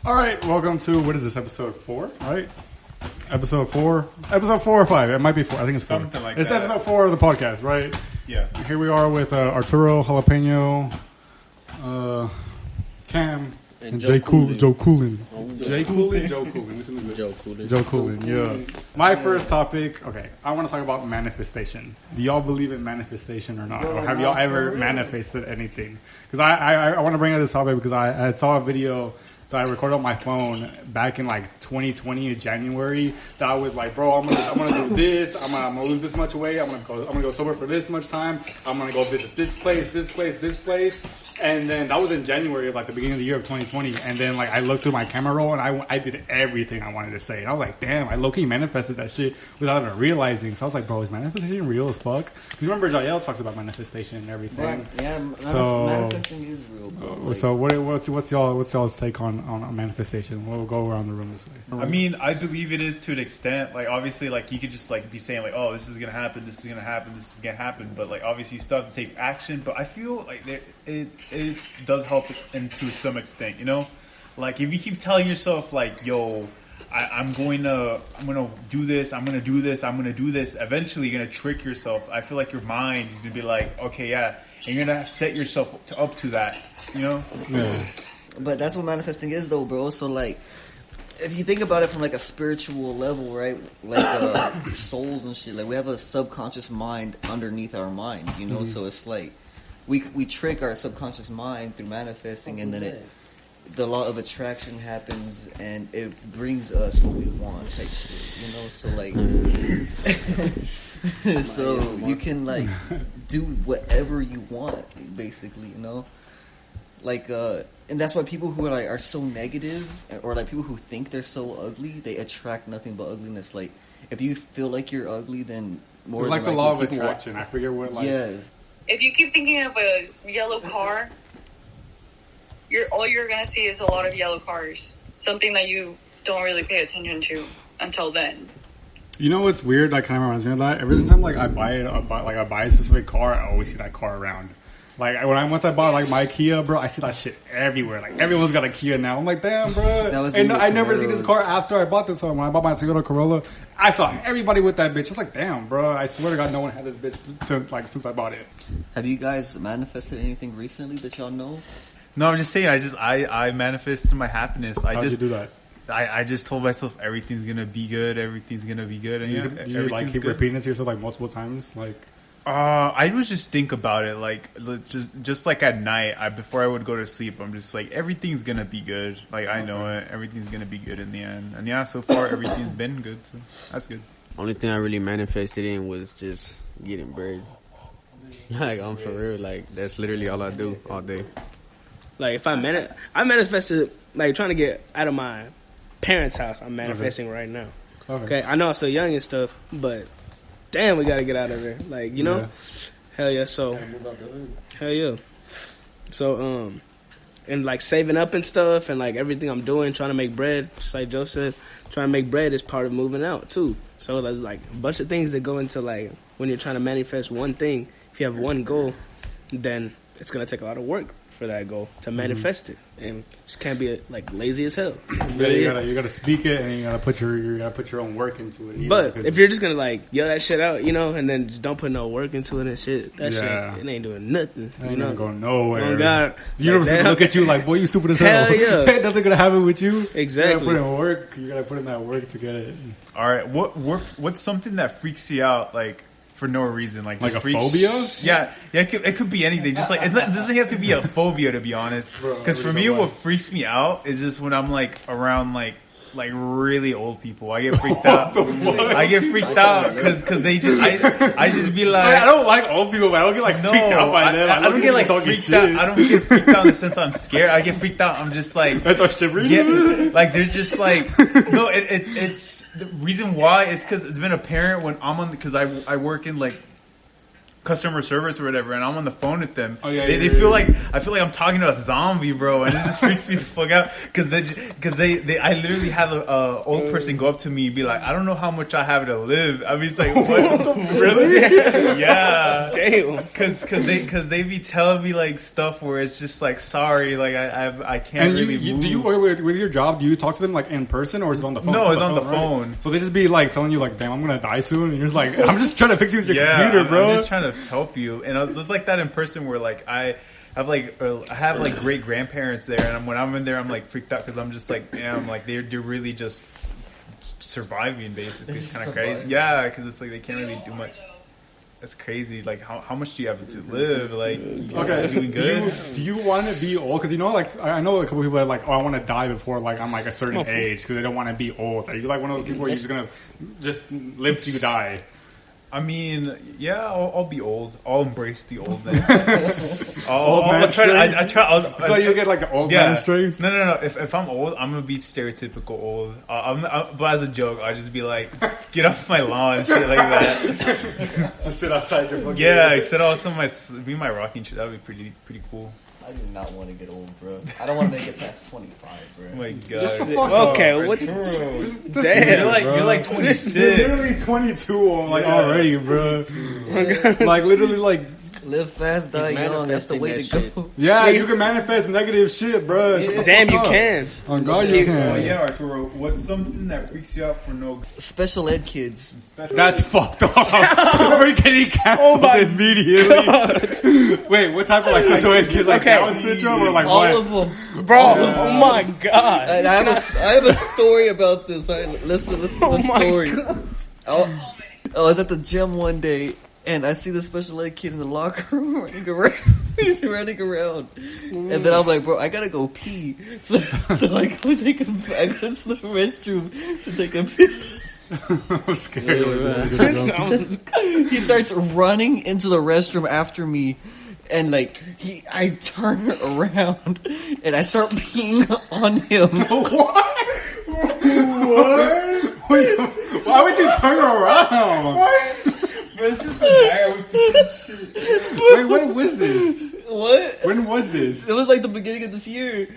All right, welcome to, what is this, episode 4, right? Episode 4 or 5, it might be 4, I think it's 4. Something like it's that. episode 4 of the podcast, right? Yeah. Here we are with Arturo Jalapeno, Cam, and Joe Coolin. Joe Coolin. Joe Coolin, yeah. My first topic, okay, I want to talk about manifestation. Do y'all believe in manifestation or not? Or have y'all ever manifested anything? Because I want to bring up this topic because I saw a video that I recorded on my phone back in like 2020 in January. That I was like, bro, I'm gonna do this. I'm gonna lose this much weight. I'm gonna go sober for this much time. I'm gonna go visit this place. And then that was in January of like the beginning of the year of 2020. And then like I looked through my camera roll and I did everything I wanted to say. And I was like, damn, I low-key manifested that shit without even realizing. So I was like, bro, is manifestation real as fuck? Because remember Jael talks about manifestation and everything. Right. Yeah, manifesting is real, bro. Like, so what's y'all's take on manifestation? We'll go around the room this way. I mean, I believe it is to an extent. Like, obviously, like you could just like be saying like, oh, this is gonna happen, this is gonna happen, this is gonna happen. But like, obviously, you still have to take action. But I feel like it does help to some extent, you know? Like, if you keep telling yourself, like, yo, I'm going to do this, I'm going to do this, eventually you're going to trick yourself. I feel like your mind is going to be like, okay, yeah, and you're going to set yourself up to that, you know? Yeah. but that's what manifesting is, though, bro. So, like, if you think about it from, like, a spiritual level, right? Like, souls and shit. Like, we have a subconscious mind underneath our mind, you know? Mm-hmm. So it's like, we trick our subconscious mind through manifesting, and then the law of attraction happens, and it brings us what we want, type shit, you know? So, like, so you can, like, do whatever you want, basically, you know? Like, and that's why people who are so negative, or, like, people who think they're so ugly, they attract nothing but ugliness. Like, if you feel like you're ugly, then more it's like the law of attraction. I forget what, like... Yeah. If you keep thinking of a yellow car, all you're going to see is a lot of yellow cars. Something that you don't really pay attention to until then. You know what's weird? That kind of reminds me of that. Every time like I buy a specific car, I always see that car around. Like once I bought like my Kia, bro, I see that shit everywhere. Like everyone's got a Kia now. I'm like, damn, bro. And I never seen this car after I bought this one. When I bought my Toyota Corolla, I saw everybody with that bitch. I was like, damn, bro. I swear to God, no one had this bitch since I bought it. Have you guys manifested anything recently that y'all know? No, I'm just saying. I manifested my happiness. How'd you do that? I just told myself everything's gonna be good. Everything's gonna be good. And you like keep repeating it to yourself like multiple times, like. I would just think about it, like just like at night. Before I would go to sleep, I'm just like, everything's gonna be good. Like I know it, everything's gonna be good in the end. And yeah, so far everything's been good. So that's good. Only thing I really manifested in was just getting bread. Like I'm for real. Like that's literally all I do all day. Like if I manifested like trying to get out of my parents' house. I'm manifesting right now. Okay, I know I'm still young and stuff, but. Damn, we gotta get out of there. Like, you know? Yeah. Hell yeah, so... Hell yeah. So, and like saving up and stuff and like everything I'm doing, trying to make bread, just like Joe said, trying to make bread is part of moving out too. So there's like a bunch of things that go into like when you're trying to manifest one thing. If you have one goal, then it's gonna take a lot of work for that goal to manifest it, and just can't be like lazy as hell. Yeah, you gotta speak it, and you gotta put your own work into it. But if you're just gonna like yell that shit out, you know, and then just don't put no work into it and shit, that shit it ain't doing nothing. You know, going nowhere. Oh God, the universe is gonna look at you like, boy, you stupid as hell. Hell yeah, nothing gonna happen with you. Exactly. You gotta put in work. You gotta put in that work to get it. All right, what's something that freaks you out like? For no reason, like a freaks. Phobia? Yeah, it could be anything. Just like it doesn't have to be a phobia, to be honest. Because for me, what freaks me out is just when I'm like around like really old people. I get freaked out. I get freaked out because they just I just be like, I don't like old people, but I don't get like freaked out by them. I don't get like freaked out. I don't get freaked out in the sense that I'm scared. I get freaked out. I'm just like that's our shivering. Like they're just like no. It's the reason why is because it's been apparent when I'm on because I work in like customer service or whatever, and I'm on the phone with them. Oh, yeah, they feel like I feel like I'm talking to a zombie, bro, and it just freaks me the fuck out because I literally had a old person go up to me and be like, I don't know how much I have to live. I mean, it's like, what? Really? Yeah, Damn. Because they be telling me like stuff where it's just like, sorry, like I can't And really you, move. do you with your job? Do you talk to them like in person or is it on the phone? No, it's on the right? phone. So they just be like telling you like, "Damn, I'm gonna die soon," and you're just like, "I'm just trying to fix you with your computer, bro." I'm just trying to help you, and it's like that in person where like I have like great grandparents there, and when I'm in there, I'm like freaked out because I'm just like, damn, like they're really just surviving basically. It's kind of crazy, yeah, because it's like they can't really do much. That's crazy. Like, how much do you have to live? Like, Okay, doing good. Do you want to be old? Because like I know a couple people that are like, oh, I want to die before like I'm like a certain age because they don't want to be old. Are you like one of those people where you're just gonna just live till you die? I mean, yeah, I'll be old. I'll embrace the oldness. I'll try. You'll get like the old man strength. No. If I'm old, I'm gonna be stereotypical old. But as a joke, I'll just be like, get off my lawn, shit like that. Just sit outside your fucking I sit outside my rocking chair. That would be pretty cool. I do not want to get old, bro. I don't want to make it past 25, bro. Oh my god. Just the fuck up. Okay, what? Damn, you're like 26. You're literally 22 already, bro. Like literally, like Live fast, die young. That's the way to go. yeah, you can manifest negative shit, bro. Yeah. Damn, you can. Oh God, you Oh can. yeah, Arturo. What's something that freaks you out for no? Special ed kids. That's fucked up. We're getting canceled immediately. Wait, what type of like special ed kids? Like Down syndrome or like All what? of them. Bro, oh my god. And I have a story about this. All right, listen to the story. I was at the gym one day, and I see the special ed kid in the locker room running around. He's running around. And then I'm like, bro, I gotta go pee. So I go to the restroom to take a piss. I'm scared. He starts running into the restroom after me. And like, I turn around and I start peeing on him. What? Why would you turn around? This is the guy with Wait, when was this? What? When was this? It was like the beginning of this year.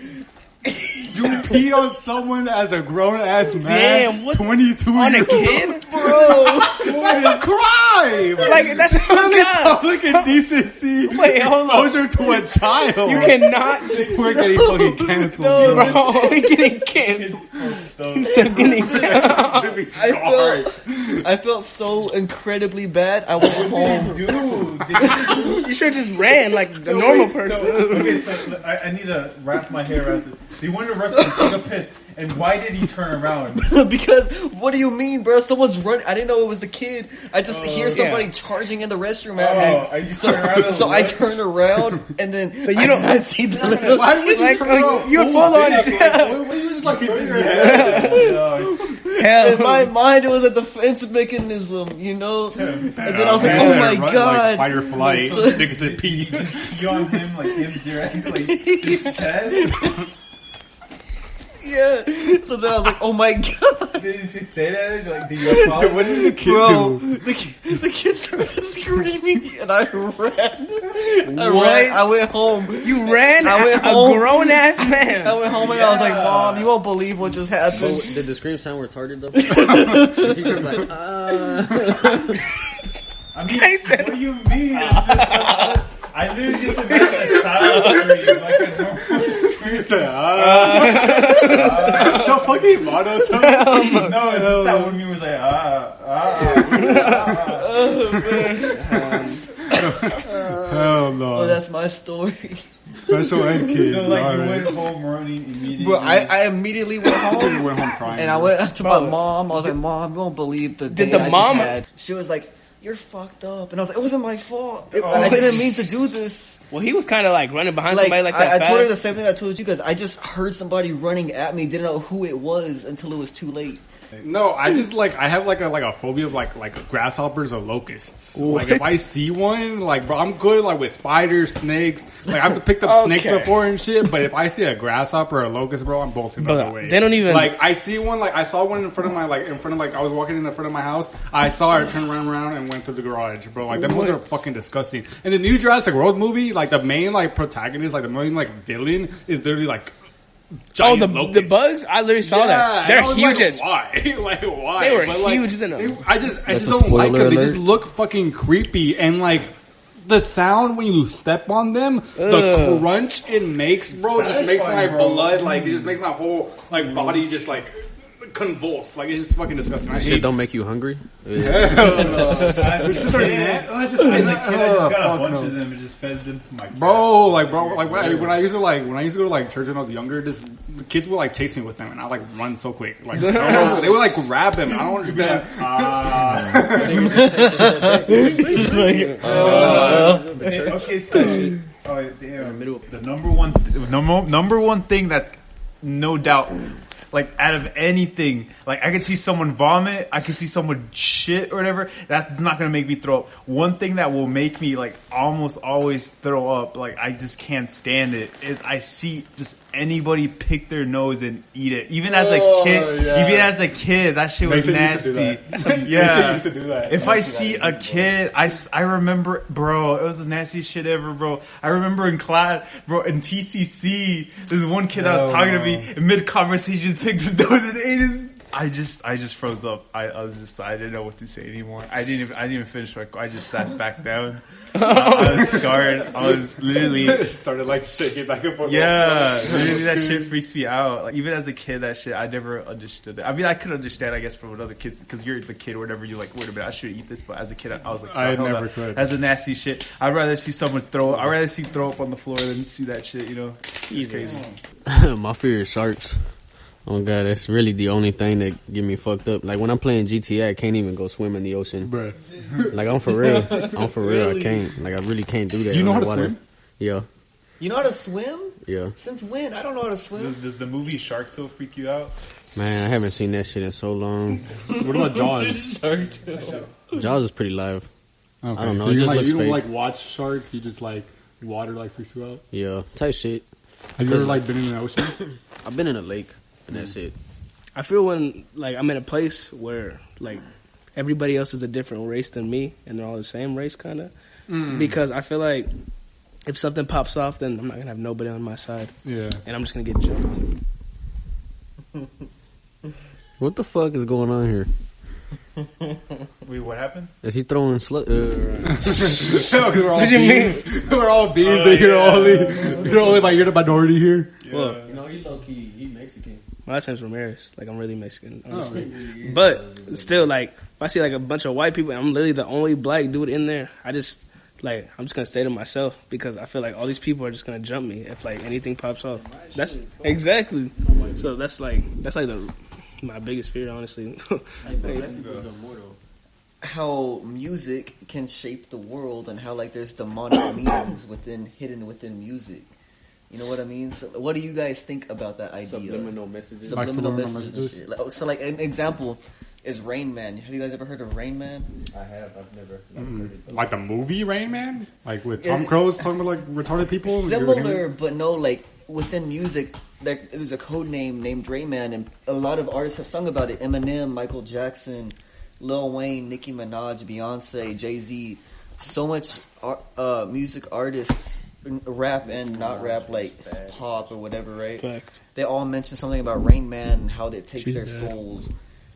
You peed on someone as a grown ass man. Damn, what? 22 On a years kid? old. Bro, that's a crime. Like, that's Totally God. public indecency. Wait, hold on. Exposure to a child. You cannot. We're getting fucking canceled. No, bro. Bro, we're getting canceled. So getting I felt so incredibly bad. I went home. dude. You should have just ran like a normal person. So I need to wrap my hair around this. So you went to the restroom, took a piss, and why did he turn around? Because what do you mean, bro? Someone's running. I didn't know it was the kid. I just hear somebody charging in the restroom at me. You turn around So I turn around and then So you don't- I see the little. Why would you Like, turn around? you're full on. What were you just like turning your head? Hell. In my mind, it was a defense mechanism, you know. And then I was like, "Oh my Like, god!" fight or flight. Nigga said pee. You on him like him directly, his chest. Yeah. So then I was like, "Oh my god!" Did he say that? Like, did you apologize? Dude, what did the kid Bro, do? the kid started screaming, and I ran. What? I went home. You ran I went a home. grown ass man. I went home and I was like, "Mom, you won't believe what just happened." But did the scream sound retarded though? She just like, I mean, what do you mean? I literally just imagined a child scream like a normal. He said, so fucking monotone. No, it's just that one was like Hell no. Oh, that's my story. Special ed kids. So like you alright. went home running immediately. Bro, I immediately went home. You went home crying. And I went to my mom. I was like, "Mom, you won't believe the day Did the I mom- just had." She was like, "You're fucked up," and I was like, "It wasn't my fault. I didn't mean to do this." Well, he was kind of like running behind Like, somebody like that. I told her fast. the same thing I told you guys. I just heard somebody running at me. Didn't know who it was until it was too late. No, I just I have like a phobia of like grasshoppers or locusts. What? Like if I see one, like bro, I'm good like with spiders, snakes. Like I've picked up snakes before and shit. But if I see a grasshopper or a locust, bro, I'm bolting out of the way. They don't even like I see one. Like I saw one in front of I was walking in the front of my house. I saw her turn around and went to the garage, bro. Like them ones are fucking disgusting. And the new Jurassic World movie, like the main like protagonist, like the main like villain is literally like. The bugs? I literally saw that. They're huge. Why? Like why? They were huge in them. I just don't like them. They just look fucking creepy and like the sound when you step on them, the crunch it makes, bro, just makes my blood like it just makes my whole like body just like convulse. Like it's just fucking disgusting. Shit don't make you hungry. As a kid, I just got a bunch of them and just fed them to my cat. Bro, when I used to go to like church when I was younger, the kids would like chase me with them, and I like run so quick. Like they would like grab them. I don't understand. Okay, so the number one thing that's no doubt. Like, out of anything, like, I can see someone vomit, I can see someone shit or whatever, that's not gonna make me throw up. One thing that will make me, like, almost always throw up, like, I just can't stand it, is I see just anybody pick their nose and eat it. Even as a kid, that shit was nasty. Yeah. Used to do that. If I see a kid, I remember, bro, it was the nastiest shit ever, bro. I remember in class, bro, in TCC, there's one kid that was talking to me in mid-conversation, picked his nose and ate his. I just froze up. I didn't know what to say anymore. I didn't even finish my. I just sat back down. I was scarred. I was literally started like shaking back and forth. Yeah, literally that shit freaks me out. Like even as a kid, that shit I never understood it. I mean, I could understand, I guess, from other kids because you're the kid or whatever. You're like, wait a minute, I should eat this. But as a kid, I was like, I never could. That's a nasty shit. I'd rather see someone throw. I'd rather see throw up on the floor than see that shit. You know, it's crazy. My fear is sharks. Oh god, that's really the only thing that get me fucked up. Like when I'm playing GTA, I can't even go swim in the ocean. Bruh. Like I'm for real. Really? I can't. Like I really can't do that. Do you know how to swim? Yeah. You know how to swim? Yeah. Since when? I don't know how to swim. Does the movie Shark Tale freak you out? Man, I haven't seen that shit in so long. What about Jaws? Jaws is pretty live. Okay. I don't know. So it just looks you don't fake. like watch sharks? You just like water like freaks you out? Yeah, type shit. Have you ever like been in the ocean? I've been in a lake, and that's it. I feel when like I'm in a place where like everybody else is a different race than me, and they're all the same race, kind of. Because I feel like if something pops off, then I'm not gonna have nobody on my side. Yeah, and I'm just gonna get jumped. What the fuck is going on here? Wait, what happened? Is he throwing slut? because we're all beans. We're all beans, and you're only the minority here. Yeah. Well, you know, he low key, he Mexican. My last name's Ramirez. Like I'm really Mexican, honestly. But still, like if I see like a bunch of white people, and I'm literally the only black dude in there. I'm just gonna stay to myself because I feel like all these people are just gonna jump me if like anything pops off. That's exactly. So that's like my biggest fear, honestly. How music can shape the world and how like there's demonic meanings hidden within music. You know what I mean? So what do you guys think about that idea? Subliminal messages. Subliminal messages. And shit. So like an example is Rain Man. Have you guys ever heard of Rain Man? I have. I've never heard it. Like the movie Rain Man, like with Tom Cruise talking about like retarded people. Similar, but no, like within music, there's a code name named Rain Man, and a lot of artists have sung about it. Eminem, Michael Jackson, Lil Wayne, Nicki Minaj, Beyonce, Jay-Z. So much music artists, rap and not rap, like pop or whatever, right? Fact. They all mention something about Rain Man and how it takes their souls,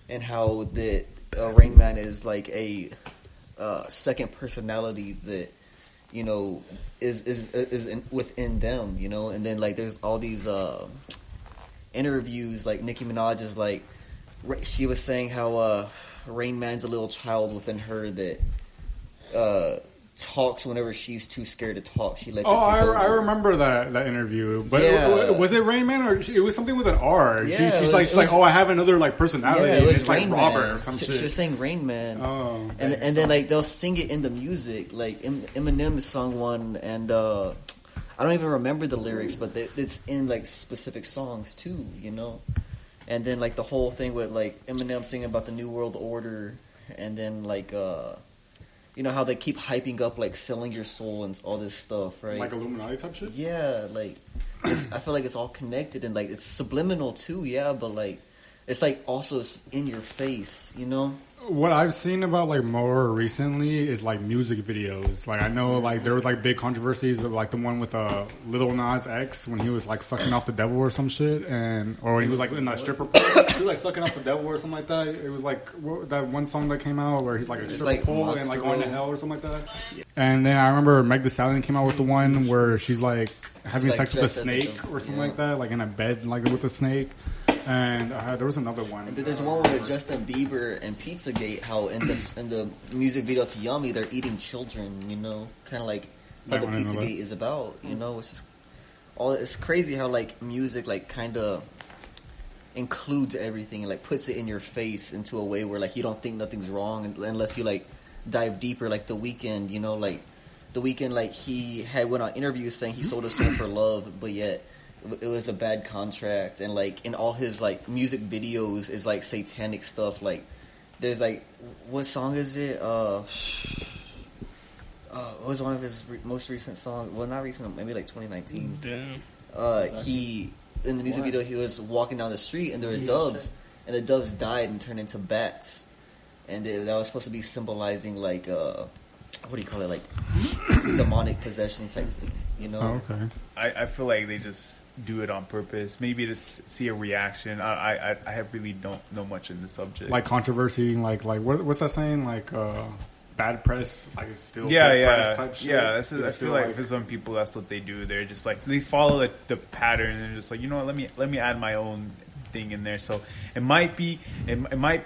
and how the Rain Man is like a second personality that, you know, is within them, you know. And then like there's all these interviews, like Nicki Minaj is like, she was saying how Rain Man's a little child within her that talks whenever she's too scared to talk. She lets it take over. I remember that interview. But Yeah. was it Rain Man or it was something with an R? Yeah, she's like, oh, I have another like personality. Yeah, it was it's like Rain Robert Man. or some She shit. was saying Rain Man. Oh, And then like they'll sing it in the music. Like Eminem sung one, and I don't even remember the lyrics, but it's in like specific songs too. You know, And then like the whole thing with like Eminem singing about the New World Order, and then like you know how they keep hyping up like selling your soul and all this stuff, right? Like Illuminati type shit. Yeah, like I feel like it's all connected and like it's subliminal too. Yeah, but like it's like also in your face, you know. What I've seen about like more recently is like music videos. Like I know like there was like big controversies of like the one with Lil Nas X when he was like sucking off the devil or some shit, and or he was like in a stripper pole. He was like sucking off the devil or something like that. It was like that one song that came out where he's like a stripper like pole and like going to hell or something like that. Yeah. And then I remember Meg Thee Stallion came out with the one where she's like having Like sex with a dressed as snake or something like that, like in a bed like with a snake. And there was another one. And there's one with Justin Bieber and Pizzagate. How in the music video to Yummy, they're eating children. You know, kind of like how the Pizzagate is about. You know, it's just it's crazy how like music like kind of includes everything and like puts it in your face into a way where like you don't think nothing's wrong unless you like dive deeper. Like The Weeknd, you know, like The Weeknd, like he had went on interviews saying he sold his soul for love, but yet it was a bad contract, and like in all his like music videos is like satanic stuff. Like there's like, what song is it? What was one of his most recent songs? Well, not recent, maybe like 2019. Damn. He in the music video he was walking down the street and there were doves, and the doves died and turned into bats, and that was supposed to be symbolizing like what do you call it, like demonic possession type thing, you know? Oh, okay. I feel like they just do it on purpose, maybe to see a reaction. I have really don't know much in the subject. Like controversy, like what's that saying? Like bad press, like it's still yeah, good yeah, press type shit. yeah. I feel like for some people that's what they do. They're just like they follow the pattern and just like, you know what, let me add my own thing in there. So it might be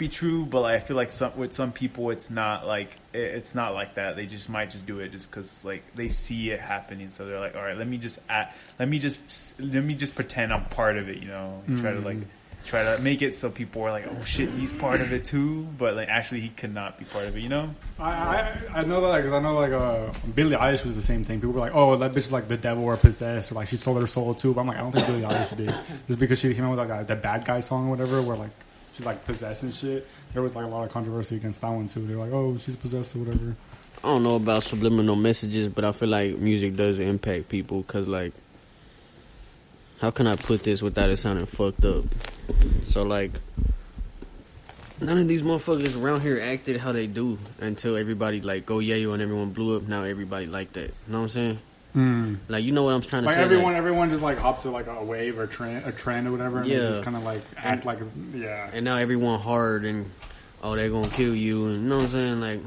true, but like, I feel like with some people it's not like that. They just might just do it just because like they see it happening. So they're like, all right, let me just pretend I'm part of it. You know, try to make it so people are like, oh shit, he's part of it too, but like actually he could not be part of it, you know? I know that because I know like Billie Eilish was the same thing. People were like, oh, that bitch is like the devil or possessed, or like she sold her soul too. But I'm like, I don't think Billie Eilish did. Just because she came out with like the bad guy song or whatever, where like she's like possessed and shit. There was like a lot of controversy against that one too. They're like, oh, she's possessed or whatever. I don't know about subliminal messages, but I feel like music does impact people because like, how can I put this without it sounding fucked up? So, like, none of these motherfuckers around here acted how they do until everybody, like, go yayo and everyone blew up. Now everybody like that. You know what I'm saying? Mm. Like, you know what I'm trying to like say? Everyone just, like, hops to, like, a wave or a trend or whatever, and they just kind of, like, act like, yeah. And now everyone hard and, oh, they're going to kill you. And, you know what I'm saying? Like,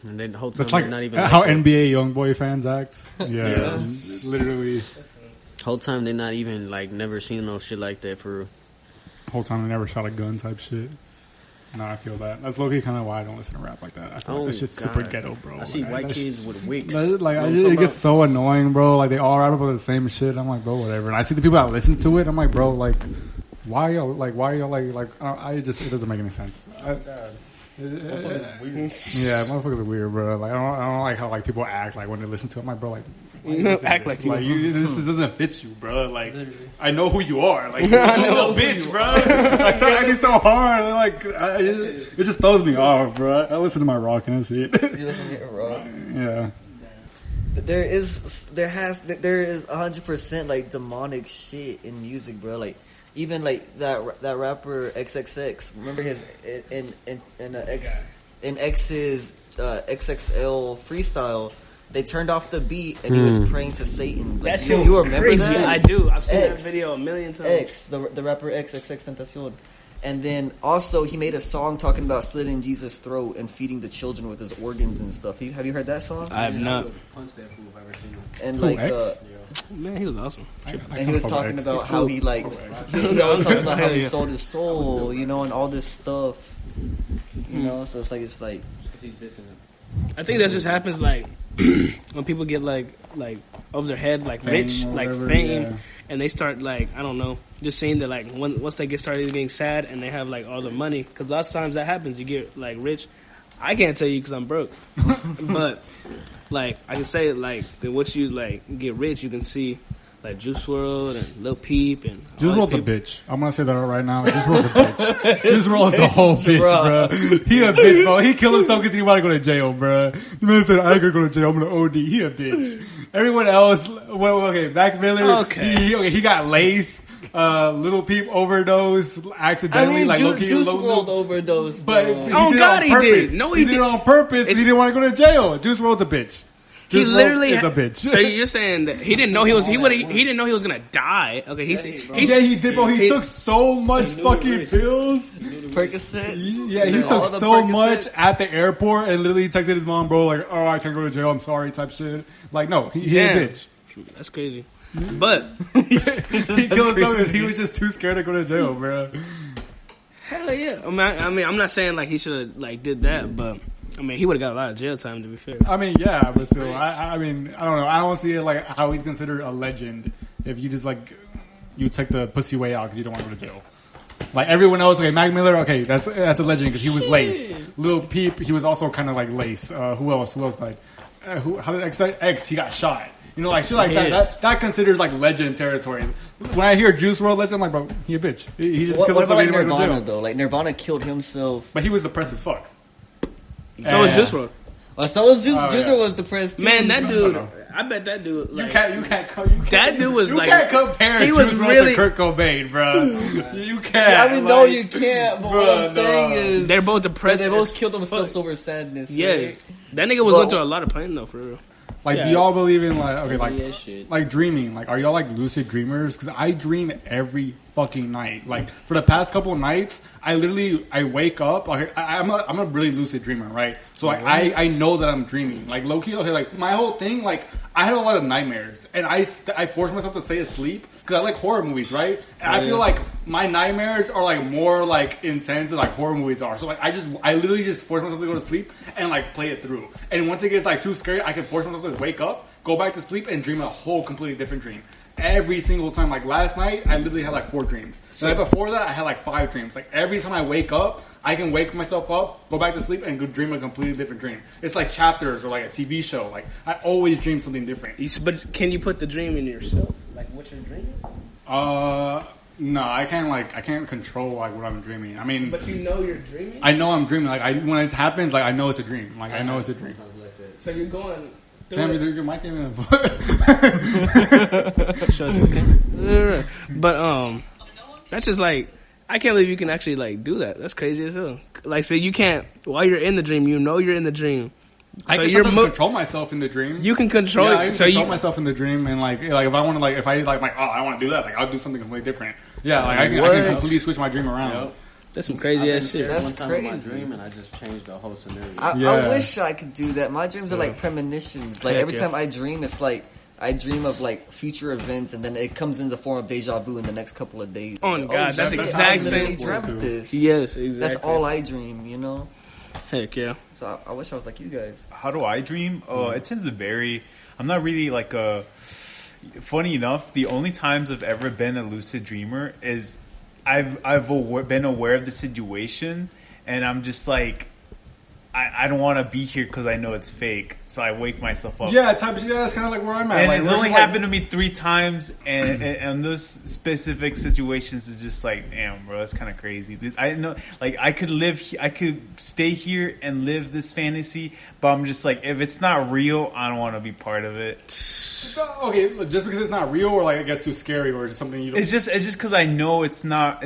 and then the whole time that's like not even how like NBA YoungBoy fans act. Yeah. Literally. Whole time they're not even like never seen no shit like that for real. Whole time they never shot a gun type shit. No, I feel that. That's low-key kind of why I don't listen to rap like that. I feel like this shit's super ghetto, bro. I see white kids with wigs. Like, it gets so annoying, bro. Like, they all rap about the same shit. I'm like, bro, whatever. And I see the people that listen to it. I'm like, bro, like, why are y'all it doesn't make any sense. Yeah, motherfuckers are weird, bro. Like, I don't like how like people act like when they listen to it. I'm like, bro, like, act like this doesn't fit you, bro. Like, I know who you are. Like, you're a little bitch, bro. Like, stop acting so hard. Like, it just throws me off, bro. I listen to my rock and I see it. You listen to your rock? Yeah. There is 100% like demonic shit in music, bro. Like, even like that rapper XXX. Remember his in X's XXL freestyle. They turned off the beat and he was praying to Satan. Like, that shit you was remember crazy. that? I do. I've seen that video a million times. The rapper XXX Tentacion. And then also he made a song talking about slitting Jesus' throat and feeding the children with his organs and stuff. Have you heard that song? I have not. And like, man, he was awesome. And he was talking about how he like, he was talking about how he sold his soul, you know, and all this stuff, you know. So it's like. I think that just happens like when people get like over their head, like fame, rich, like whatever, fame, and they start like, I don't know, just saying that like once they get started getting sad and they have like all the money, because lots of times that happens. You get like rich. I can't tell you because I'm broke, but like I can say like that once you like get rich, you can see like Juice WRLD and Lil Peep and Juice WRLD's a bitch. I'm gonna say that right now. Juice WRLD's a bitch. Juice WRLD's a whole bitch, bro. He a bitch, bro. He killed himself because he wanted to go to jail, bro. The man said, "I ain't gonna go to jail. I'm gonna OD." He a bitch. Everyone else, Mac Miller. He got laced. Little Peep overdose accidentally. Juice WRLD overdose. But bro. he did it on purpose. No, he did it on purpose. He didn't want to go to jail. Juice WRLD's a bitch. He literally is a bitch. So you're saying that he didn't know he didn't know he was gonna die. Okay, he did, bro. He took so much fucking pills. Percocets. Yeah, he took so much at the airport and literally texted his mom, bro, like, "Oh, I can't go to jail. I'm sorry," type shit. Like, no, he a bitch. That's crazy. But he killed himself because he was just too scared to go to jail, bro. Hell yeah. I mean, I'm not saying like he should have like did that, but I mean, he would have got a lot of jail time, to be fair. I mean, yeah, but still, I mean, I don't know. I don't see it like how he's considered a legend if you just like you take the pussy way out because you don't want to go to jail. Like everyone else, okay, Mac Miller, okay, that's a legend because he was laced. Lil Peep, he was also kind of like laced. Who else died? How did X? He got shot. You know, like shit like that. That considers like legend territory. When I hear Juice WRLD legend, I'm like, bro, he a bitch. He just killed himself. What about like Nirvana though? Like Nirvana killed himself, but he was depressed as fuck. So was Juice WRLD. So was Juice. Juice WRLD was depressed too. Man, that dude. I bet that dude. Like, you can't. That dude was like. You can't compare Juice WRLD to Kurt Cobain, bro. You can't. I mean, no, you can't. But what I'm saying is, they're both depressed. They both killed themselves over sadness. Yeah, right? that nigga was going through a lot of pain though, for real. Like, do y'all believe in like dreaming? Like, are y'all like lucid dreamers? Because I dream every fucking night. Like, for the past couple of nights, I wake up. Like, I'm a really lucid dreamer, right? So like, I know that I'm dreaming. Like, low key, okay, like my whole thing, like I had a lot of nightmares, and I forced myself to stay asleep because I like horror movies, right? And I feel like my nightmares are like more like intense than like horror movies are. So like, I literally just force myself to go to sleep and like play it through. And once it gets like too scary, I can force myself to wake up, go back to sleep, and dream a whole completely different dream. Every single time. Like last night, I literally had like 4 dreams. The night before that, I had like 5 dreams. Like every time I wake up, I can wake myself up, go back to sleep, and go dream a completely different dream. It's like chapters or like a TV show. Like I always dream something different. But can you put the dream in yourself? Like what you're dreaming? No, I can't control like what I'm dreaming. I mean, but you know you're dreaming. I know I'm dreaming. Like when it happens, like I know it's a dream. Like I know it's a dream. So you're going. Damn, your mic ain't in But that's just like I can't believe you can actually like do that. That's crazy as hell. Like so you can't while you're in the dream, you know you're in the dream. I can sometimes control myself in the dream. You can control it. I can control myself in the dream, and like if I want to like if I like oh I want to do that, like I'll do something completely different. Yeah, like I can completely switch my dream around. Yep. That's some crazy ass shit. That's crazy. My dream and I just changed the whole scenario. I wish I could do that. My dreams are like premonitions. Like every time I dream, it's like I dream of like future events, and then it comes in the form of deja vu in the next couple of days. Oh God, that's exact same. Dreamt this. Yes, exactly. That's all I dream. You know. Heck yeah. So I wish I was like you guys. How do I dream? Oh, it tends to vary. I'm not really like a. Funny enough, the only times I've ever been a lucid dreamer is I've been aware of the situation, and I'm just like, I don't want to be here because I know it's fake. So I wake myself up. Yeah, that's kind of like where I'm at. And like, it's only happened to me 3 times, and those specific situations is just like, damn, bro, that's kind of crazy. I know, like, I could stay here and live this fantasy, but I'm just like, if it's not real, I don't want to be part of it. Okay, just because it's not real, or like it gets too scary, or just something you don't. It's just because I know it's not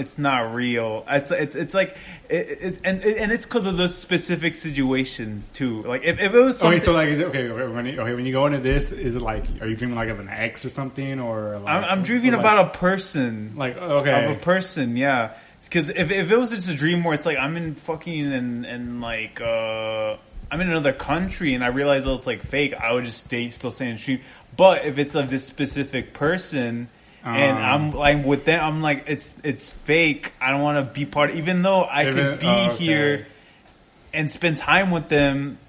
real. It's like and it's because of those specific situations too. Like if it was something, okay, so like is it when you go into this, is it like are you dreaming like of an ex or something, or like, I'm dreaming about a person, like of a person, yeah. Because if it was just a dream where it's like I'm in fucking and like I'm in another country and I realize it's like fake, I would just still stay in the stream. But if it's of this specific person and I'm like with them, I'm like it's fake. I don't want to be part. Even though I could be here and spend time with them,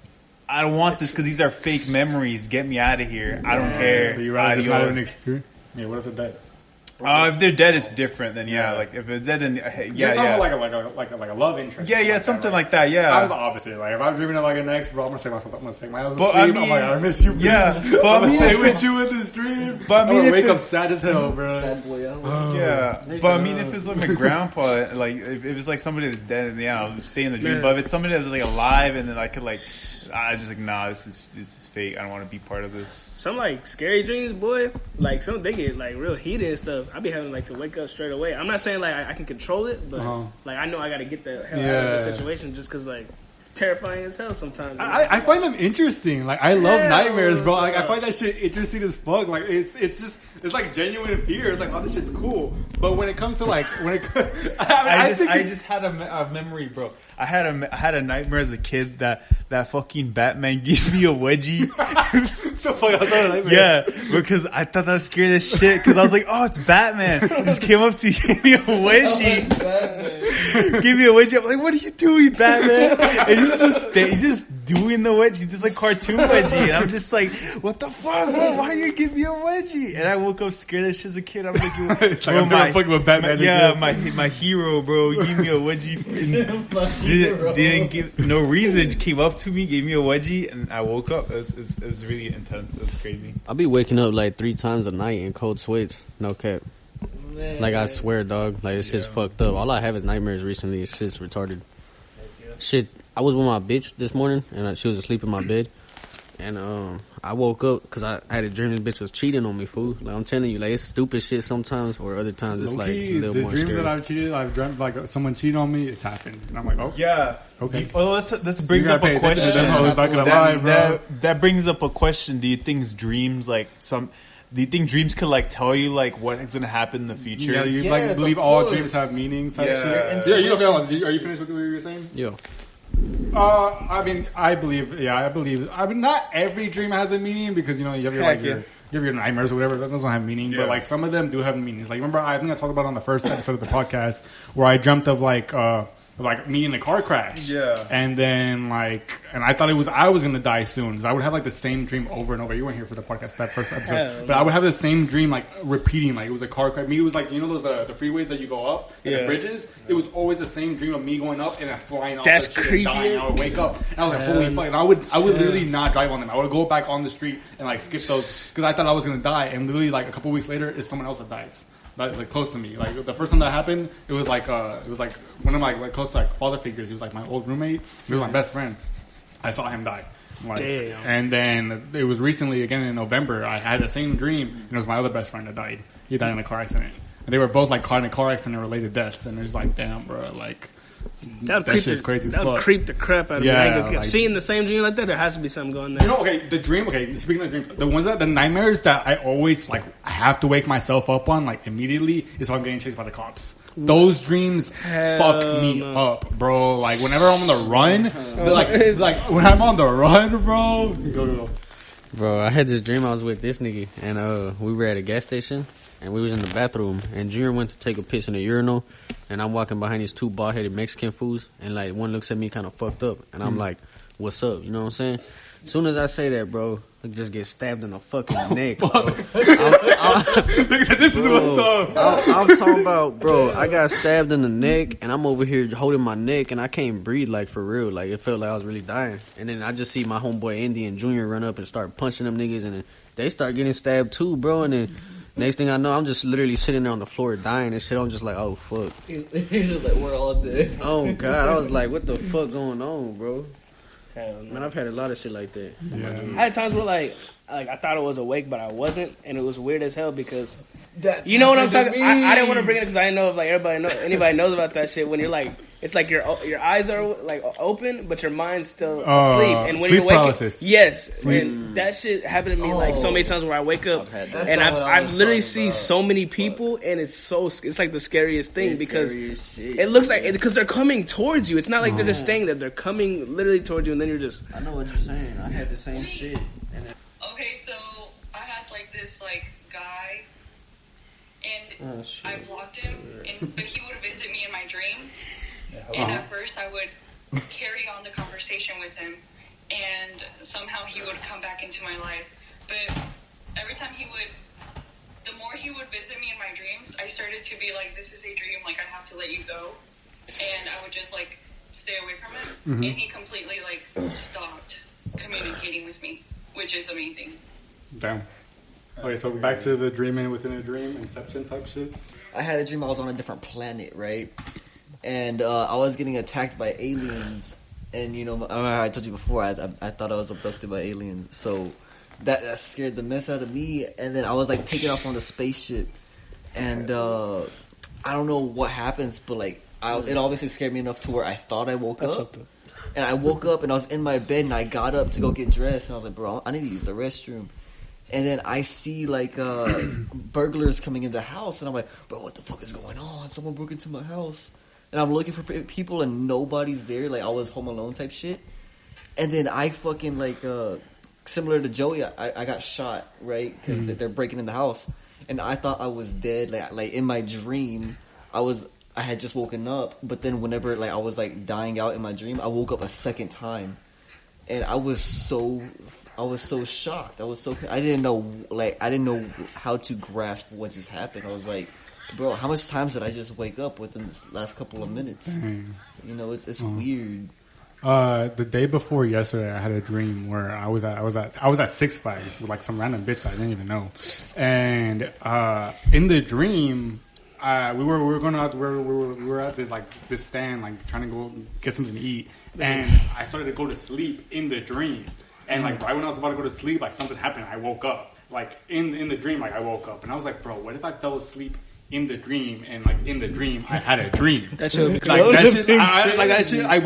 I don't want this because these are fake memories. Get me out of here. I don't care. So you rather just not have an experience? Yeah, what if it's that? If they're dead, it's different. Then like if they're dead, then You're talking about like a love interest. Yeah, something like that. Yeah, I'm the opposite. Like if I'm dreaming of like an ex, bro, I'm gonna say myself. I'm gonna say my husband's But dream. I mean, I'm like, I miss you, bitch. Yeah, but I'm gonna stay with you in this dream. But I mean, I'm gonna if wake up it's- sad as hell, bro. Sad boy out. Yeah, but I mean, if it's like my grandpa, like if it's like somebody that's dead, then I'll stay in the dream. Yeah. But if it's somebody that's like alive, and then I could like, I was just like, nah, this is fake. I don't want to be part of this. Some like scary dreams, boy. Like some they get like real heated and stuff. I be having like to wake up straight away. I'm not saying like I can control it, but like I know I got to get the hell out of the situation just because like terrifying as hell sometimes. I find them interesting. Like I love Hell nightmares, bro. Like I no. find that shit interesting as fuck. Like it's like genuine fear. It's like, oh, this shit's cool. But when it comes to like I just had a memory, bro. I had a nightmare as a kid that fucking Batman gave me a wedgie. the fuck I was having a nightmare. Yeah, because I thought that was scary as shit. Because I was like, oh, it's Batman. He just came up to me, gave me a wedgie. Give me a wedgie. I'm like, what are you doing, Batman? And he's just doing the wedgie. He's just like cartoon wedgie. And I'm just like, what the fuck? Why you give me a wedgie? And I woke up scared as shit as a kid. I'm like, It's like, I'm never fucking with Batman again. my hero, bro. He gave me a wedgie. Didn't give no reason. Came up to me, gave me a wedgie, and I woke up. It was really intense. It was crazy. I'll be waking up like 3 times a night in cold sweats. No cap. Man. Like I swear, dog. Like this shit's fucked up. All I have is nightmares recently. This shit's retarded. Shit. I was with my bitch this morning, and she was asleep in my bed. And I woke up because I had a dream this bitch was cheating on me, fool. Like I'm telling you, like it's stupid shit sometimes, or other times it's like a Low-key, little the more dreams scary. that I've dreamt like someone cheated on me. It's happened, and I'm like, oh, Yeah. okay. Well, this brings You gotta up pay a attention to question. this. I was not gonna lie, bro. That brings up a question. Do you think dreams like some? Do you think dreams could like tell you like what is gonna happen in the future? Yeah, you Yes, like of believe all course. dreams have meaning type Yeah. shit. Your Yeah, you know, intuition. are you finished with what you were saying? Yo, I mean, I believe. I mean, not every dream has a meaning because you know you have your Heck like yeah. you have your nightmares or whatever. That doesn't have meaning, Yeah. but like some of them do have meanings. Like remember, I think I talked about it on the first episode of the podcast where I dreamt of like me in a car crash. Yeah. And then and I thought I was gonna die soon. 'Cause I would have like the same dream over and over. You weren't here for the podcast that first episode, Hell but I would have the same dream like repeating. Like it was a car crash. Me, it was like you know those the freeways that you go up and the Yeah. bridges. It was always the same dream of me going up and then flying off. That's that shit and creepy. dying. I would wake up and I was like, holy fuck! And I would literally not drive on them. I would go back on the street and like skip those because I thought I was gonna die. And literally like a couple weeks later, it's someone else that dies. Like close to me. Like the first time that happened, it was like one of my like close like father figures. He was like my old roommate. He was my best friend. I saw him die. Like, Damn. And then it was recently again in November. I had the same dream, and it was my other best friend that died. He died in a car accident. And they were both like caught in a car accident related deaths. And it was like, damn, bro, like That that shit's crazy as That would fuck. creep the crap out of Yeah, me. Like, like- seeing the same dream like that, there has to be something going there. You know, okay, the dream. Okay, speaking of dreams, the nightmares that I always like, I have to wake myself up on like immediately is if I'm getting chased by the cops. Those dreams fuck me no. up, bro. Like whenever I'm on the run, it's like when I'm on the run, bro. Go. bro, I had this dream. I was with this nigga, and we were at a gas station, and we was in the bathroom, and Junior went to take a piss in the urinal, and I'm walking behind these 2 bald-headed Mexican fools, and like one looks at me kind of fucked up, and I'm like, "What's up?" You know what I'm saying? As soon as I say that, bro, I just get stabbed in the fucking neck. Bro. This is what's up. I'm talking about, bro, I got stabbed in the neck, and I'm over here holding my neck, and I can't breathe, like, for real. Like, it felt like I was really dying. And then I just see my homeboy Indy and Junior run up and start punching them niggas, and then they start getting stabbed too, bro. And then next thing I know, I'm just literally sitting there on the floor dying and shit. I'm just like, oh, fuck. He's just like, we're all dead. Oh, God. I was like, what the fuck going on, bro? Hell no. Man, I've had a lot of shit like that. Yeah. I had times where like I thought I was awake, but I wasn't, and it was weird as hell because That's you know what I'm happened talking. to me. I didn't want to bring it because I didn't know if like anybody knows about that shit. When you're like, it's like your eyes are like open, but your mind's still asleep, and when sleep you're waking, paralysis. yes, and that shit happened to me like so many times where I wake up I've had that. and That's not what I I've was literally talking seen about. so many people, and it's like the scariest thing It's because. scary as shit. It looks like because they're coming towards you. It's not like they're just staying there. They're coming literally towards you, and then you're just I know what you're saying. I had the same shit. Okay, so I had like this like guy, and I blocked him, but he would visit me in my dreams. And at first, I would carry on the conversation with him, and somehow he would come back into my life. But every time he would, the more he would visit me in my dreams, I started to be like, this is a dream, like, I have to let you go. And I would just, like, stay away from him. Mm-hmm. And he completely, like, stopped communicating with me, which is amazing. Damn. Okay, so back to the dreaming within a dream, Inception type shit. I had a dream I was on a different planet, right? And I was getting attacked by aliens. And, you know, I told you before, I thought I was abducted by aliens. So that scared the mess out of me. And then I was, like, taken off on the spaceship. And I don't know what happens, but, like, it obviously scared me enough to where I thought I woke up. And I woke up and I was in my bed and I got up to go get dressed. And I was like, bro, I need to use the restroom. And then I see, like, burglars coming in the house. And I'm like, bro, what the fuck is going on? Someone broke into my house. And I'm looking for people and nobody's there. Like, I was home alone type shit. And then I fucking, like, similar to Joey, I got shot, right? Because they're breaking in the house. And I thought I was dead. Like in my dream, I had just woken up. But then whenever, like, I was, like, dying out in my dream, I woke up a second time. And I was so shocked. I didn't know how to grasp what just happened. I was like, bro, how much times did I just wake up within this last couple of minutes? You know, it's weird. The day before yesterday, I had a dream where I was at Six Flags with like some random bitch I didn't even know, and in the dream, we were going out. We were at this stand, like trying to go get something to eat, and I started to go to sleep in the dream. And, like, right when I was about to go to sleep, like, something happened. I woke up. Like, in the dream, like, I woke up. And I was like, bro, what if I fell asleep in the dream? And, like, in the dream, I had a dream. That shit. I woke up. Like, after I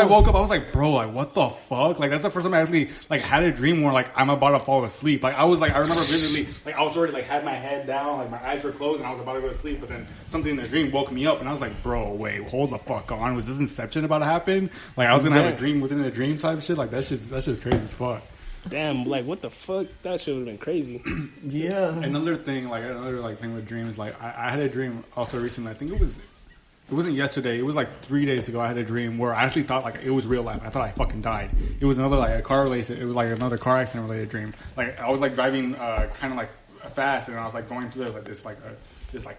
woke up, I was like, bro, like, what the fuck? Like, that's the first time I actually, like, had a dream where, like, I'm about to fall asleep. Like, I was, like, I remember vividly, like, I was already, like, had my head down. Like, my eyes were closed, and I was about to go to sleep. But then something in the dream woke me up. And I was like, bro, wait, hold the fuck on. Was this Inception about to happen? Like, I was going to have a dream within a dream type shit? Like, that's just crazy as fuck. Damn, like, what the fuck? That shit would have been crazy. Yeah. Another thing with dreams, like, I had a dream also recently. I think it wasn't yesterday. It was like 3 days ago. I had a dream where I actually thought, like, it was real life. I thought I fucking died. It was another, like, it was like another car accident related dream. Like, I was, like, driving kind of, like, fast, and I was, like, going through, like, this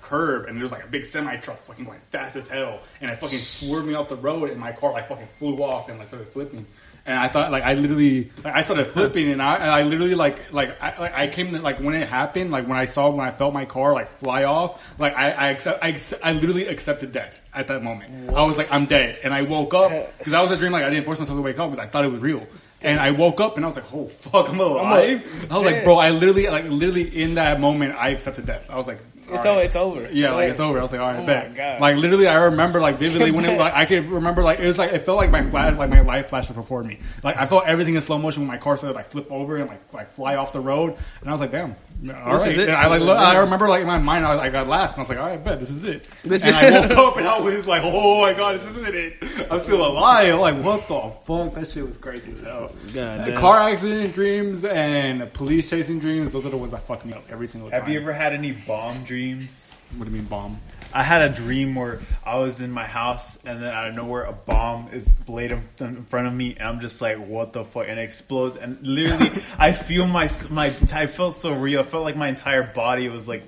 curve, and there was, like, a big semi-truck fucking going fast as hell, and it fucking swerved me off the road, and my car, like, fucking flew off and, like, started flipping. And I thought, like, I started flipping, and I literally, I came to, like, when it happened, like, when I felt my car, like, fly off, like, I literally accepted death at that moment. What? I was like, I'm dead. And I woke up, because that was a dream, like, I didn't force myself to wake up, because I thought it was real. And I woke up, and I was like, oh, fuck, I'm alive. I was like, bro, I literally, in that moment, I accepted death. I was like, it's over. Yeah, like, it's over. I was like, all right, bet. God. Like, literally, I remember, like, vividly when I could remember, like, it was like, it felt like my life flashed before me. Like, I felt everything in slow motion when my car started, like, flip over and, like fly off the road. And I was like, damn, all right. And I remember, like, in my mind, I got laughed. And I was like, all right, bet, this is it. And I woke up, and I was like, oh, my God, this isn't it. I'm still alive. I'm like, what the fuck? That shit was crazy as hell. Car accident dreams and police chasing dreams, those are the ones that fuck me up every single time. Have you ever had any bomb dreams? What do you mean bomb? I had a dream where I was in my house, and then out of nowhere a bomb is laid in front of me, and I'm just like, what the fuck? And it explodes, and literally I feel I felt so real. I felt like my entire body was like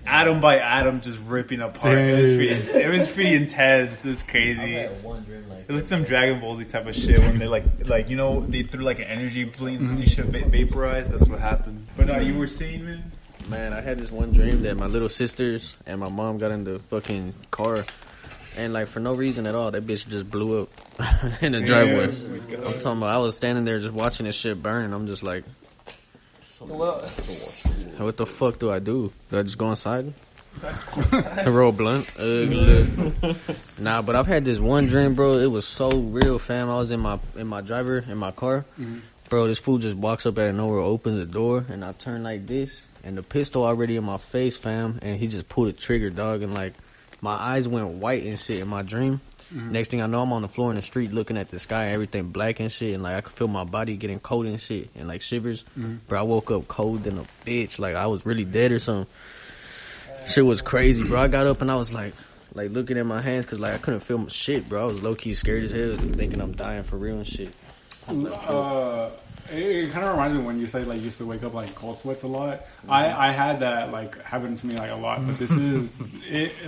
atom by atom just ripping apart. It was pretty intense. It was crazy. I've had one dream like it was like some Dragon Ball Z type of shit when they like you know, they threw like an energy blink and you should vaporize. That's what happened. But you were saying, man? Man, I had this one dream that my little sisters and my mom got in the fucking car, and like for no reason at all, that bitch just blew up in the driveway. I'm talking about, I was standing there just watching this shit burn, and I'm just like, what the fuck do I do? Do I just go inside? Roll blunt? Nah, but I've had this one dream, bro. It was so real, fam. I was in my car. Mm-hmm. Bro, this fool just walks up out of nowhere, opens the door, and I turn like this. And the pistol already in my face, fam, and he just pulled a trigger, dog, and like my eyes went white and shit in my dream. Mm-hmm. Next thing I know, I'm on the floor in the street looking at the sky, everything black and shit, and like I could feel my body getting cold and shit, and like shivers. Mm-hmm. Bro, I woke up cold than a bitch, like I was really dead or something. Shit was crazy, bro. I got up and I was like looking at my hands, cause like I couldn't feel my shit, bro. I was low key scared as hell, thinking I'm dying for real and shit. It kind of reminds me when you say like you used to wake up like cold sweats a lot. I had that like happen to me like a lot, but this is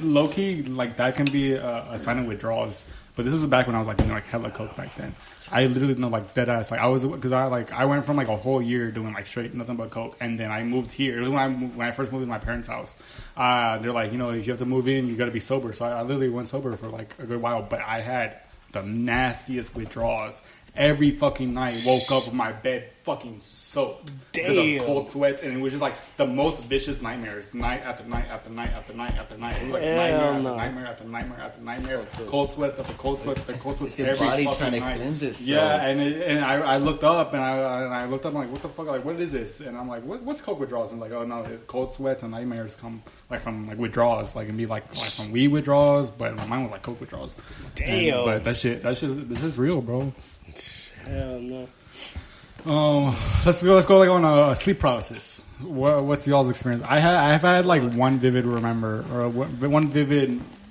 low key like that can be a sign of withdrawals. But this was back when I was like like hella coke back then. I literally know like dead ass like I was because I went from like a whole year doing like straight nothing but coke, and then I moved here. When I first moved to my parents' house, they're like, if you have to move in, you got to be sober. So I literally went sober for like a good while, but I had the nastiest withdrawals. Every fucking night, woke up with my bed fucking soaked because of cold sweats, and it was just like the most vicious nightmares, night after night after night after night after night. It was like nightmare after nightmare after nightmare, cold sweats after cold sweats after cold sweats every body fucking trying to night. cleanse itself. Yeah, and I looked up and I looked up, I'm like, what the fuck? Like, what is this? And I'm like, what's coke withdrawals? And like, oh no, cold sweats and nightmares come like from like withdrawals, like and be like from weed withdrawals, but mine was like coke withdrawals. Damn. But this is real, bro. Hell no. Let's go like on sleep paralysis. What's y'all's experience? I've had like one vivid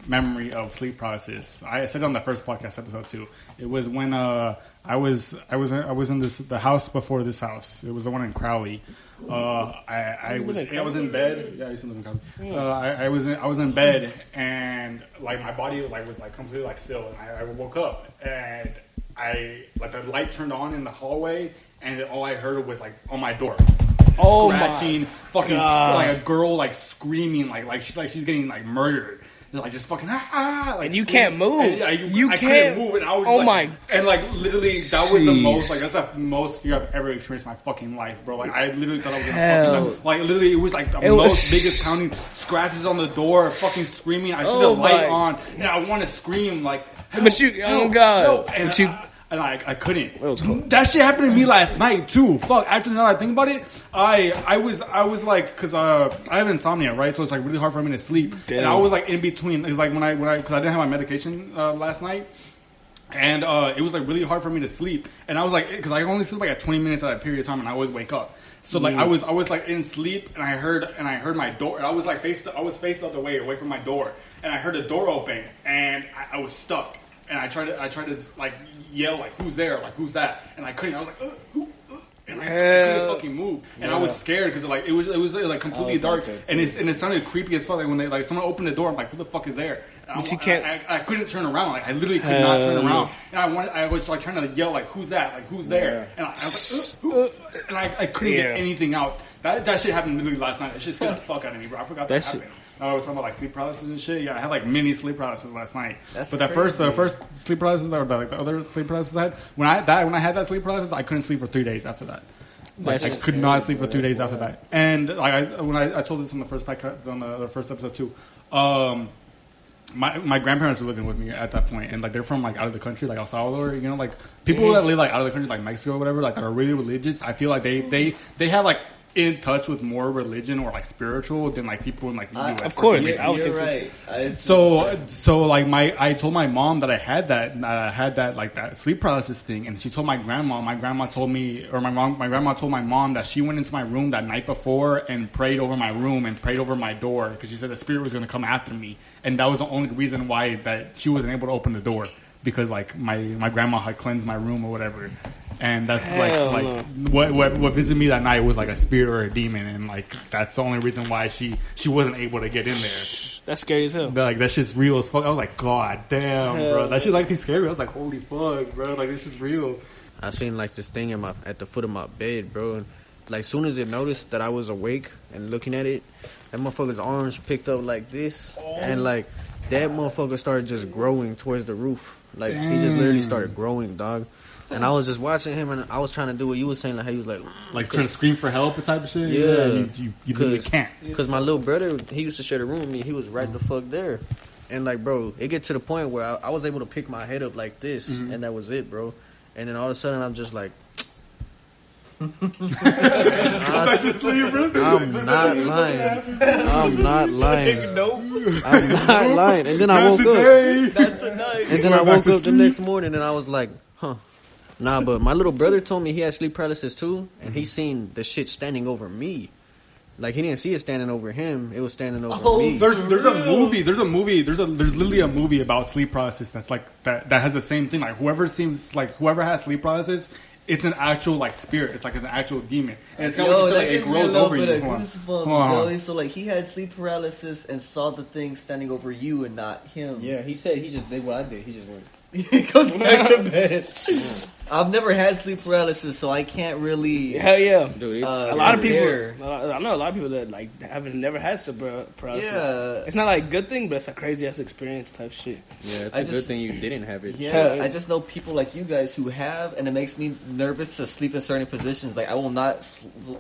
memory of sleep paralysis. I said it on the first podcast episode too. It was when I was in the house before this house. It was the one in Crowley. I was in bed. Yeah, I used to live in Crowley. I was in bed, and like my body like was like completely like still, and I woke up, and the light turned on in the hallway, and all I heard was like on my door, scratching, fucking like a girl like screaming like she's getting like murdered. Like just fucking like and you can't move. I couldn't move, and I was and like literally that was the most like that's the most fear I've ever experienced in my fucking life, bro. Like I literally thought I was gonna fucking die. Like literally it was like the biggest pounding, scratches on the door, fucking screaming. I see the light on, and I want to scream like, help, but you, help, God, help. And I couldn't. That shit happened to me last night too. Fuck. After now I think about it, I was like, cause I have insomnia, right? So it's like really hard for me to sleep. Damn. And I was like in between. It's like when I cause I didn't have my medication last night, and it was like really hard for me to sleep. And I was like, cause I only sleep like at 20 minutes at a period of time, and I always wake up. So like I was like in sleep, and I heard my door. And I was faced the other way, away from my door, and I heard the door open, and I was stuck. And I tried to like yell like who's there, like who's that, and I couldn't. I was like and I couldn't fucking move, and I was scared because like it was like completely dark, and it sounded creepy as fuck. Like when they like someone opened the door, I'm like, who the fuck is there? And but you can't. I couldn't turn around. Like I literally could not turn around, and I was like trying to yell like who's that, like who's there, and I was like, and I couldn't get anything out. That shit happened literally last night. That shit scared the fuck out of me, bro. I forgot that happened. I was talking about like sleep paralysis and shit. Yeah, I had like mini sleep paralysis last night. But that first sleep paralysis, or like the other sleep paralysis I had, when I had that sleep paralysis, I couldn't sleep for 3 days after that. Like I could not sleep for 3 days after that. And like when I told this on the first podcast, on the first episode too. My grandparents were living with me at that point, and like they're from like out of the country, like El Salvador. You know, like people that live like out of the country, like Mexico or whatever, like that are really religious. I feel like they have like in touch with more religion or like spiritual than like people in like the US. Of course, I would think right. So like I told my mom that I had that like that sleep paralysis thing, and she told my grandma. My grandma told me, or my grandma told my mom that she went into my room that night before and prayed over my room and prayed over my door because she said the spirit was going to come after me, and that was the only reason why that she wasn't able to open the door because like my grandma had cleansed my room or whatever. And that's what visited me that night was like a spirit or a demon, and like that's the only reason why she wasn't able to get in there. That's scary as hell. But like that shit's real as fuck. I was like, God damn, bro, that shit like be scary. I was like, holy fuck, bro, like this is real. I seen like this thing at the foot of my bed, bro. And like soon as it noticed that I was awake and looking at it, that motherfucker's arms picked up like this, and like that motherfucker started just growing towards the roof. Like he just literally started growing, dog. And I was just watching him, and I was trying to do what you were saying, like how he was like trying to scream for help, type of shit. Yeah, you really can't. Because my little brother, he used to share the room with me. He was right the fuck there, and like, bro, it get to the point where I was able to pick my head up like this, and that was it, bro. And then all of a sudden, I'm just like, I'm not lying. I'm not lying. And then I woke up. That's a night. And then I woke up the next morning, and I was like, huh. Nah, but my little brother told me he had sleep paralysis too, and he seen the shit standing over me. Like he didn't see it standing over him; it was standing over me. There's literally a movie about sleep paralysis that's like that has the same thing. Like whoever has sleep paralysis, it's an actual like spirit. It's like an actual demon, and it's kind of like it grows over you. Joey. So like he had sleep paralysis and saw the thing standing over you and not him. Yeah, he said he just did what I did. He just went. He goes back to bed. I've never had sleep paralysis, so I can't really. Hell yeah, dude! A lot of people. I know a lot of people that like never had sleep paralysis. Yeah, it's not like a good thing, but it's a crazy ass experience type shit. Yeah, it's a good thing you didn't have it. Yeah, I just know people like you guys who have, and it makes me nervous to sleep in certain positions. Like I will not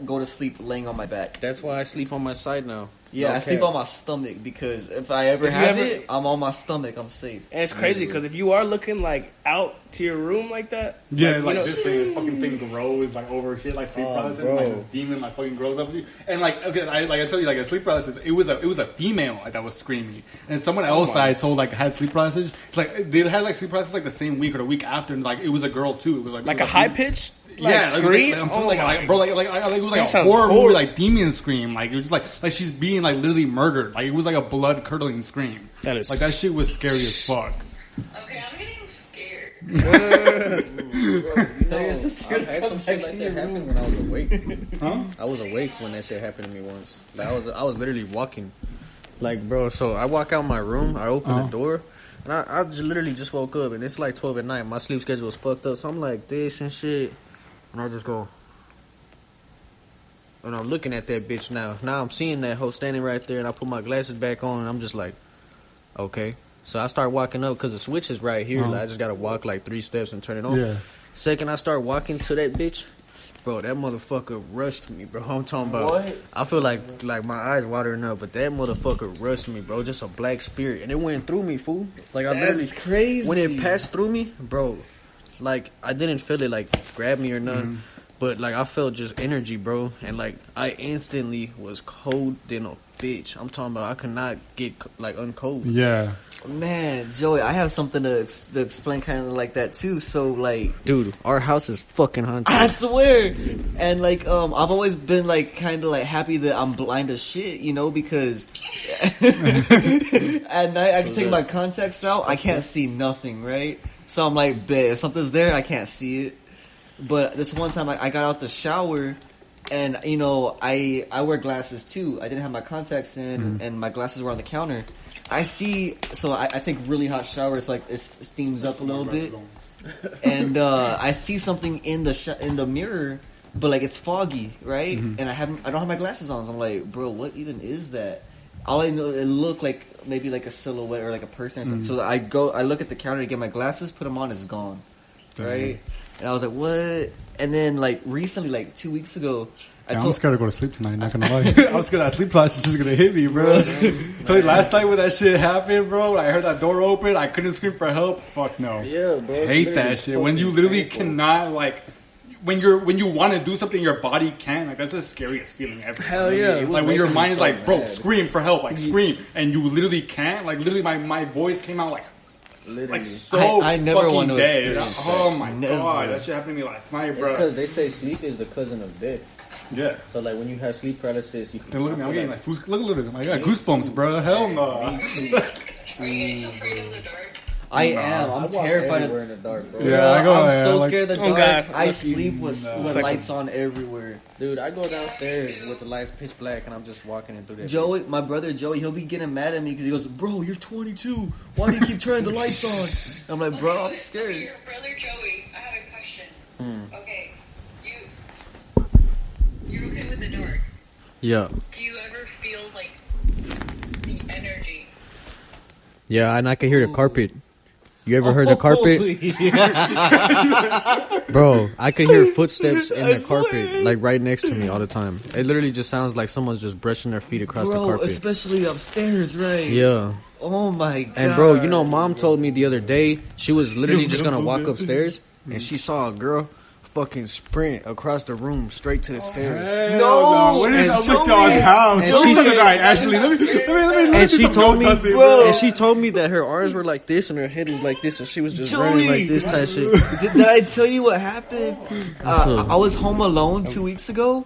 go to sleep laying on my back. That's why I sleep on my side now. Yeah, I sleep on my stomach because if I ever have it, I'm on my stomach. I'm safe. And it's crazy because if you are looking like out to your room like that, yeah, like this fucking thing grows like over shit like sleep paralysis, and, like this demon like fucking grows up to you. And like okay, I tell you like a sleep paralysis, it was a female like, that was screaming, and someone else that I told like had sleep paralysis. It's like they had like sleep paralysis like the same week or the week after, and like it was a girl too. It was like a high pitch. Like yeah, scream. I'm telling bro, it was like a horror movie, like demon scream. Like it was like she's being like literally murdered. Like it was like a blood curdling scream. That is like that shit was scary as fuck. Okay, I'm getting scared. I had some shit like that happen when I was awake. Huh? I was awake when that shit happened to me once. Like I was literally walking. Like bro, so I walk out my room, I open the door. And I literally just woke up, and it's like 12 at night. My sleep schedule is fucked up, so I'm like this and shit. And I just go. And I'm looking at that bitch now. Now I'm seeing that hoe standing right there, and I put my glasses back on, and I'm just like, okay. So I start walking up, because the switch is right here. Like, I just got to walk like 3 steps and turn it on. Yeah. Second I start walking to that bitch, bro, that motherfucker rushed me, bro. I'm talking about. What? I feel like my eyes watering up, but that motherfucker rushed me, bro. Just a black spirit, and it went through me, fool. Like I literally, that's crazy. When it passed through me, bro, like I didn't feel it like grab me or nothing, but like I felt just energy, bro, and like I instantly was cold than a bitch. I'm talking about I could not get like uncold. Yeah. Man, Joey, I have something to explain kind of like that too. So like, dude, our house is fucking haunted. I swear. And like, I've always been like kind of like happy that I'm blind as shit, you know, because at night I can take my contacts out, I can't see nothing, right? So I'm like, bet if something's there, I can't see it. But this one time I got out the shower. And, you know, I wear glasses, too. I didn't have my contacts in, and my glasses were on the counter. I see, so I take really hot showers, like, it steams up a little bit. And I see something in the mirror, but, like, it's foggy, right? And I don't have my glasses on, so I'm like, bro, what even is that? All I know, it looked like maybe like a silhouette or like a person or something. So I look at the counter to get my glasses, put them on, it's gone, right? And I was like, what? And then, like, recently, like, 2 weeks ago, I'm scared to go to sleep tonight, not gonna lie. I was scared that sleep paralysis was gonna hit me, bro. So last night when that shit happened, bro, I heard that door open, I couldn't scream for help. Fuck no. Yeah, bro. I hate that shit. When you literally cannot, like, when you want to do something, your body can't. Like, that's the scariest feeling ever. Hell yeah. Like, when your mind is like, bro, scream for help, like, scream. And you literally can't. Like, literally, my voice came out like, literally. Like so I never fucking want to dead. experience that. Oh my Never. god, that shit happened to me last night, bro. It's because they say sleep is the cousin of death. Yeah. So like when you have sleep paralysis, you can. Hey, look at me, I'm getting like look a little bit. I got goosebumps, bro. Hell no. Are you guys afraid of the dark? I am. I'm terrified of in the dark, bro. Yeah, I go. I'm so like, scared of the Oh, dark. God. I sleep with lights on everywhere. Dude, I go downstairs with the lights pitch black, and I'm just walking in through that. Joey, my brother Joey, he'll be getting mad at me because he goes, "Bro, you're 22. Why do you keep turning the lights on?" I'm like, "Bro, I'm scared." Your brother Joey, I have a question. Okay, you're okay with the dark. Yeah. Do you ever feel like the energy? Yeah, and I can hear the carpet. You ever heard the carpet? Bro, I could hear footsteps in the carpet, like right next to me all the time. It literally just sounds like someone's just brushing their feet across the carpet. Especially upstairs, right? Yeah. Oh my god. And bro, you know, Mom told me the other day, she was literally just gonna walk upstairs, and she saw a girl fucking sprint across the room straight to the stairs. No! What is And up with Joey- y'all's house? and Who's she- gonna die? Actually, let me And do she some told me, Ghostbusting, bro. and she told me that her arms were like this and her head was like this, and she was just running like this type shit. Did I tell you what happened? up? I was home alone 2 weeks ago,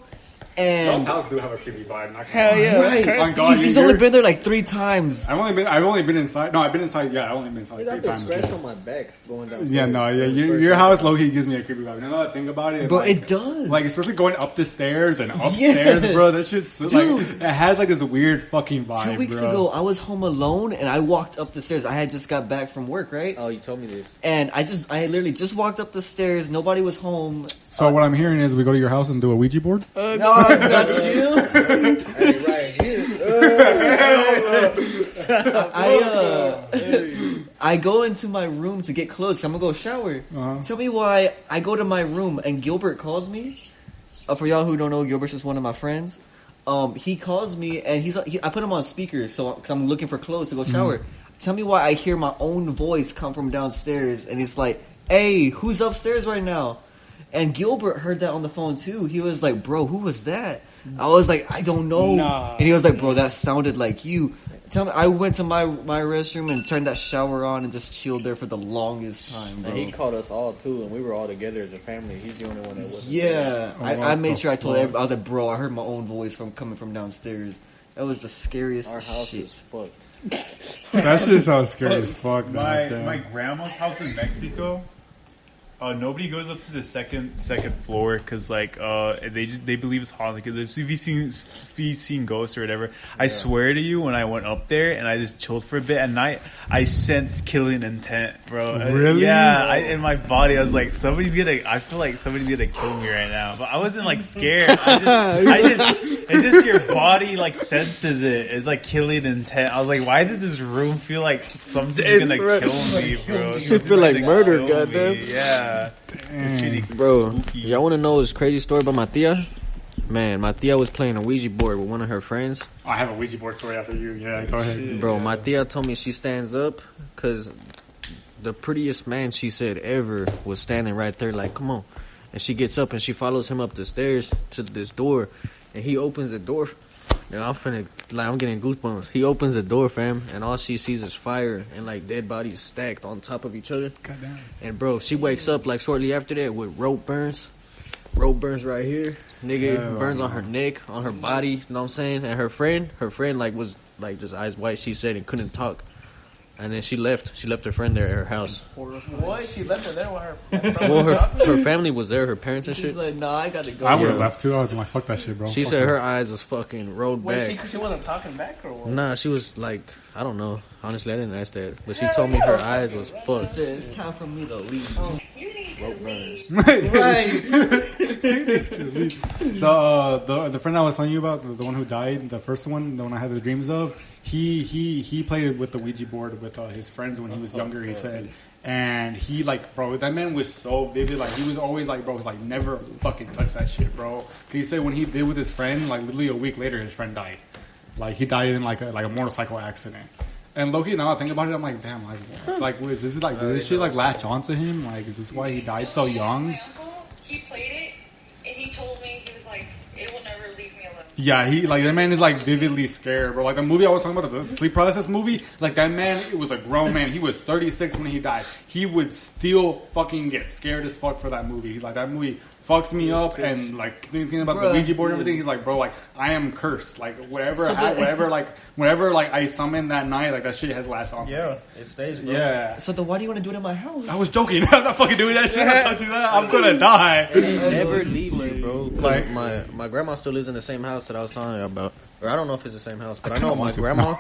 And Those houses do have a creepy vibe. Not Hell yeah, that's right. crazy. On God, He's only been there like 3 times. I've only been inside. No, I've been inside. Yeah, I've only been inside Dude, I've 3 been times. scratched Yeah. on my back going down. Yeah, no, yeah, your house low key gives me a creepy vibe. You know what I think about it, Bro, like, it does. Like especially going up the stairs and upstairs, Yes. bro. That shit's Dude. like it has like this weird fucking vibe. 2 weeks bro. ago, I was home alone and I walked up the stairs. I had just got back from work, right? Oh, you told me this. And I literally just walked up the stairs. Nobody was home. So what I'm hearing is we go to your house and do a Ouija board. No, not you. Hey, right here. I go into my room to get clothes. I'm gonna go shower. Uh-huh. Tell me why I go to my room and Gilbert calls me. For y'all who don't know, Gilbert's just one of my friends. He calls me and I put him on speaker because I'm looking for clothes to go shower. Tell me why I hear my own voice come from downstairs and it's like, "Hey, who's upstairs right now?" And Gilbert heard that on the phone too. He was like, "Bro, who was that?" I was like, "I don't know." Nah. And he was like, "Bro, that sounded like you." Tell me, I went to my restroom and turned that shower on and just chilled there for the longest time, bro. And he called us all too, and we were all together as a family. He's the only one that wasn't. Yeah, Oh, I what made the sure I told fuck? everybody. I was like, "Bro, I heard my own voice coming from downstairs." That was the scariest Our house shit. is fucked. That shit sounds scary as fuck. My man. grandma's house in Mexico. Nobody goes up to the second floor because they believe it's haunted. Because if you've seen ghosts or whatever, I swear to you, when I went up there and I just chilled for a bit at night, I sensed killing intent, bro. Really? Yeah, in my body, I was like, I feel like somebody's gonna kill me right now. But I wasn't like scared. It's just your body like senses it. It's like killing intent. I was like, why does this room feel like something's gonna kill me, bro? Shit feel like Something's murder, gonna kill goddamn. me. Yeah. It's really Bro, spooky. y'all want to know this crazy story about my tia? Man, my tia was playing a Ouija board with one of her friends. I have a Ouija board story after you. Yeah, go ahead. Bro, my tia told me she stands up because the prettiest man she said ever was standing right there like, come on. And she gets up and she follows him up the stairs to this door. And he opens the door. And I'm getting goosebumps. He opens the door, fam, and all she sees is fire and like dead bodies stacked on top of each other. Goddamn. And bro, she wakes up like shortly after that with rope burns. Rope burns right here. Nigga, Hell burns no. on her neck, on her body, you know what I'm saying? And her friend like was like just eyes white, she said, and couldn't talk. And then she left. She left her friend there at her house. What? She left her there with her. Well, her family was there, her parents and She's shit. like, "Nah, I gotta go." I would have Yeah. left too. I was like, fuck that shit, bro. She Fuck said it. her eyes was fucking rolled Wait, back. she wasn't talking back or what? Nah, she was like, I don't know. Honestly, I didn't ask that. But she told me her eyes was fucked. It's time for me to leave. You need Rope burns. Right. The friend I was telling you about, the one who died, the first one, the one I had the dreams of, he played with the Ouija board with his friends when he was younger, he said. And he, like, bro, that man was so vivid. Like, he was always like, bro, was like, never fucking touch that shit, bro. 'Cause he said when he did with his friend, like, literally a week later, his friend died. Like, he died in, like a motorcycle accident. And low-key, now I think about it, I'm like, damn, like did this shit, like, latch onto him? Like, is this why he died so young? My uncle, he played it, and he told me, he was like, it will never leave me alone. Yeah, that man is like vividly scared, bro. Like the movie I was talking about, the sleep paralysis movie, like that man, it was a grown man. He was 36 when he died. He would still fucking get scared as fuck for that movie. He's like, that movie fucks me up, and like thinking about the Ouija board and everything, he's like, bro, like I am cursed. Like whatever I summoned that night, like that shit has latched on. Yeah, it stays, bro. Yeah. So then, why do you want to do it in my house? I was joking. I'm not fucking doing that shit. I'm touching that. I'm gonna die. It never leaves you, bro. 'Cause Like- my grandma still lives in the same house that I was telling you about. Or I don't know if it's the same house, but I kinda know my want to. grandma.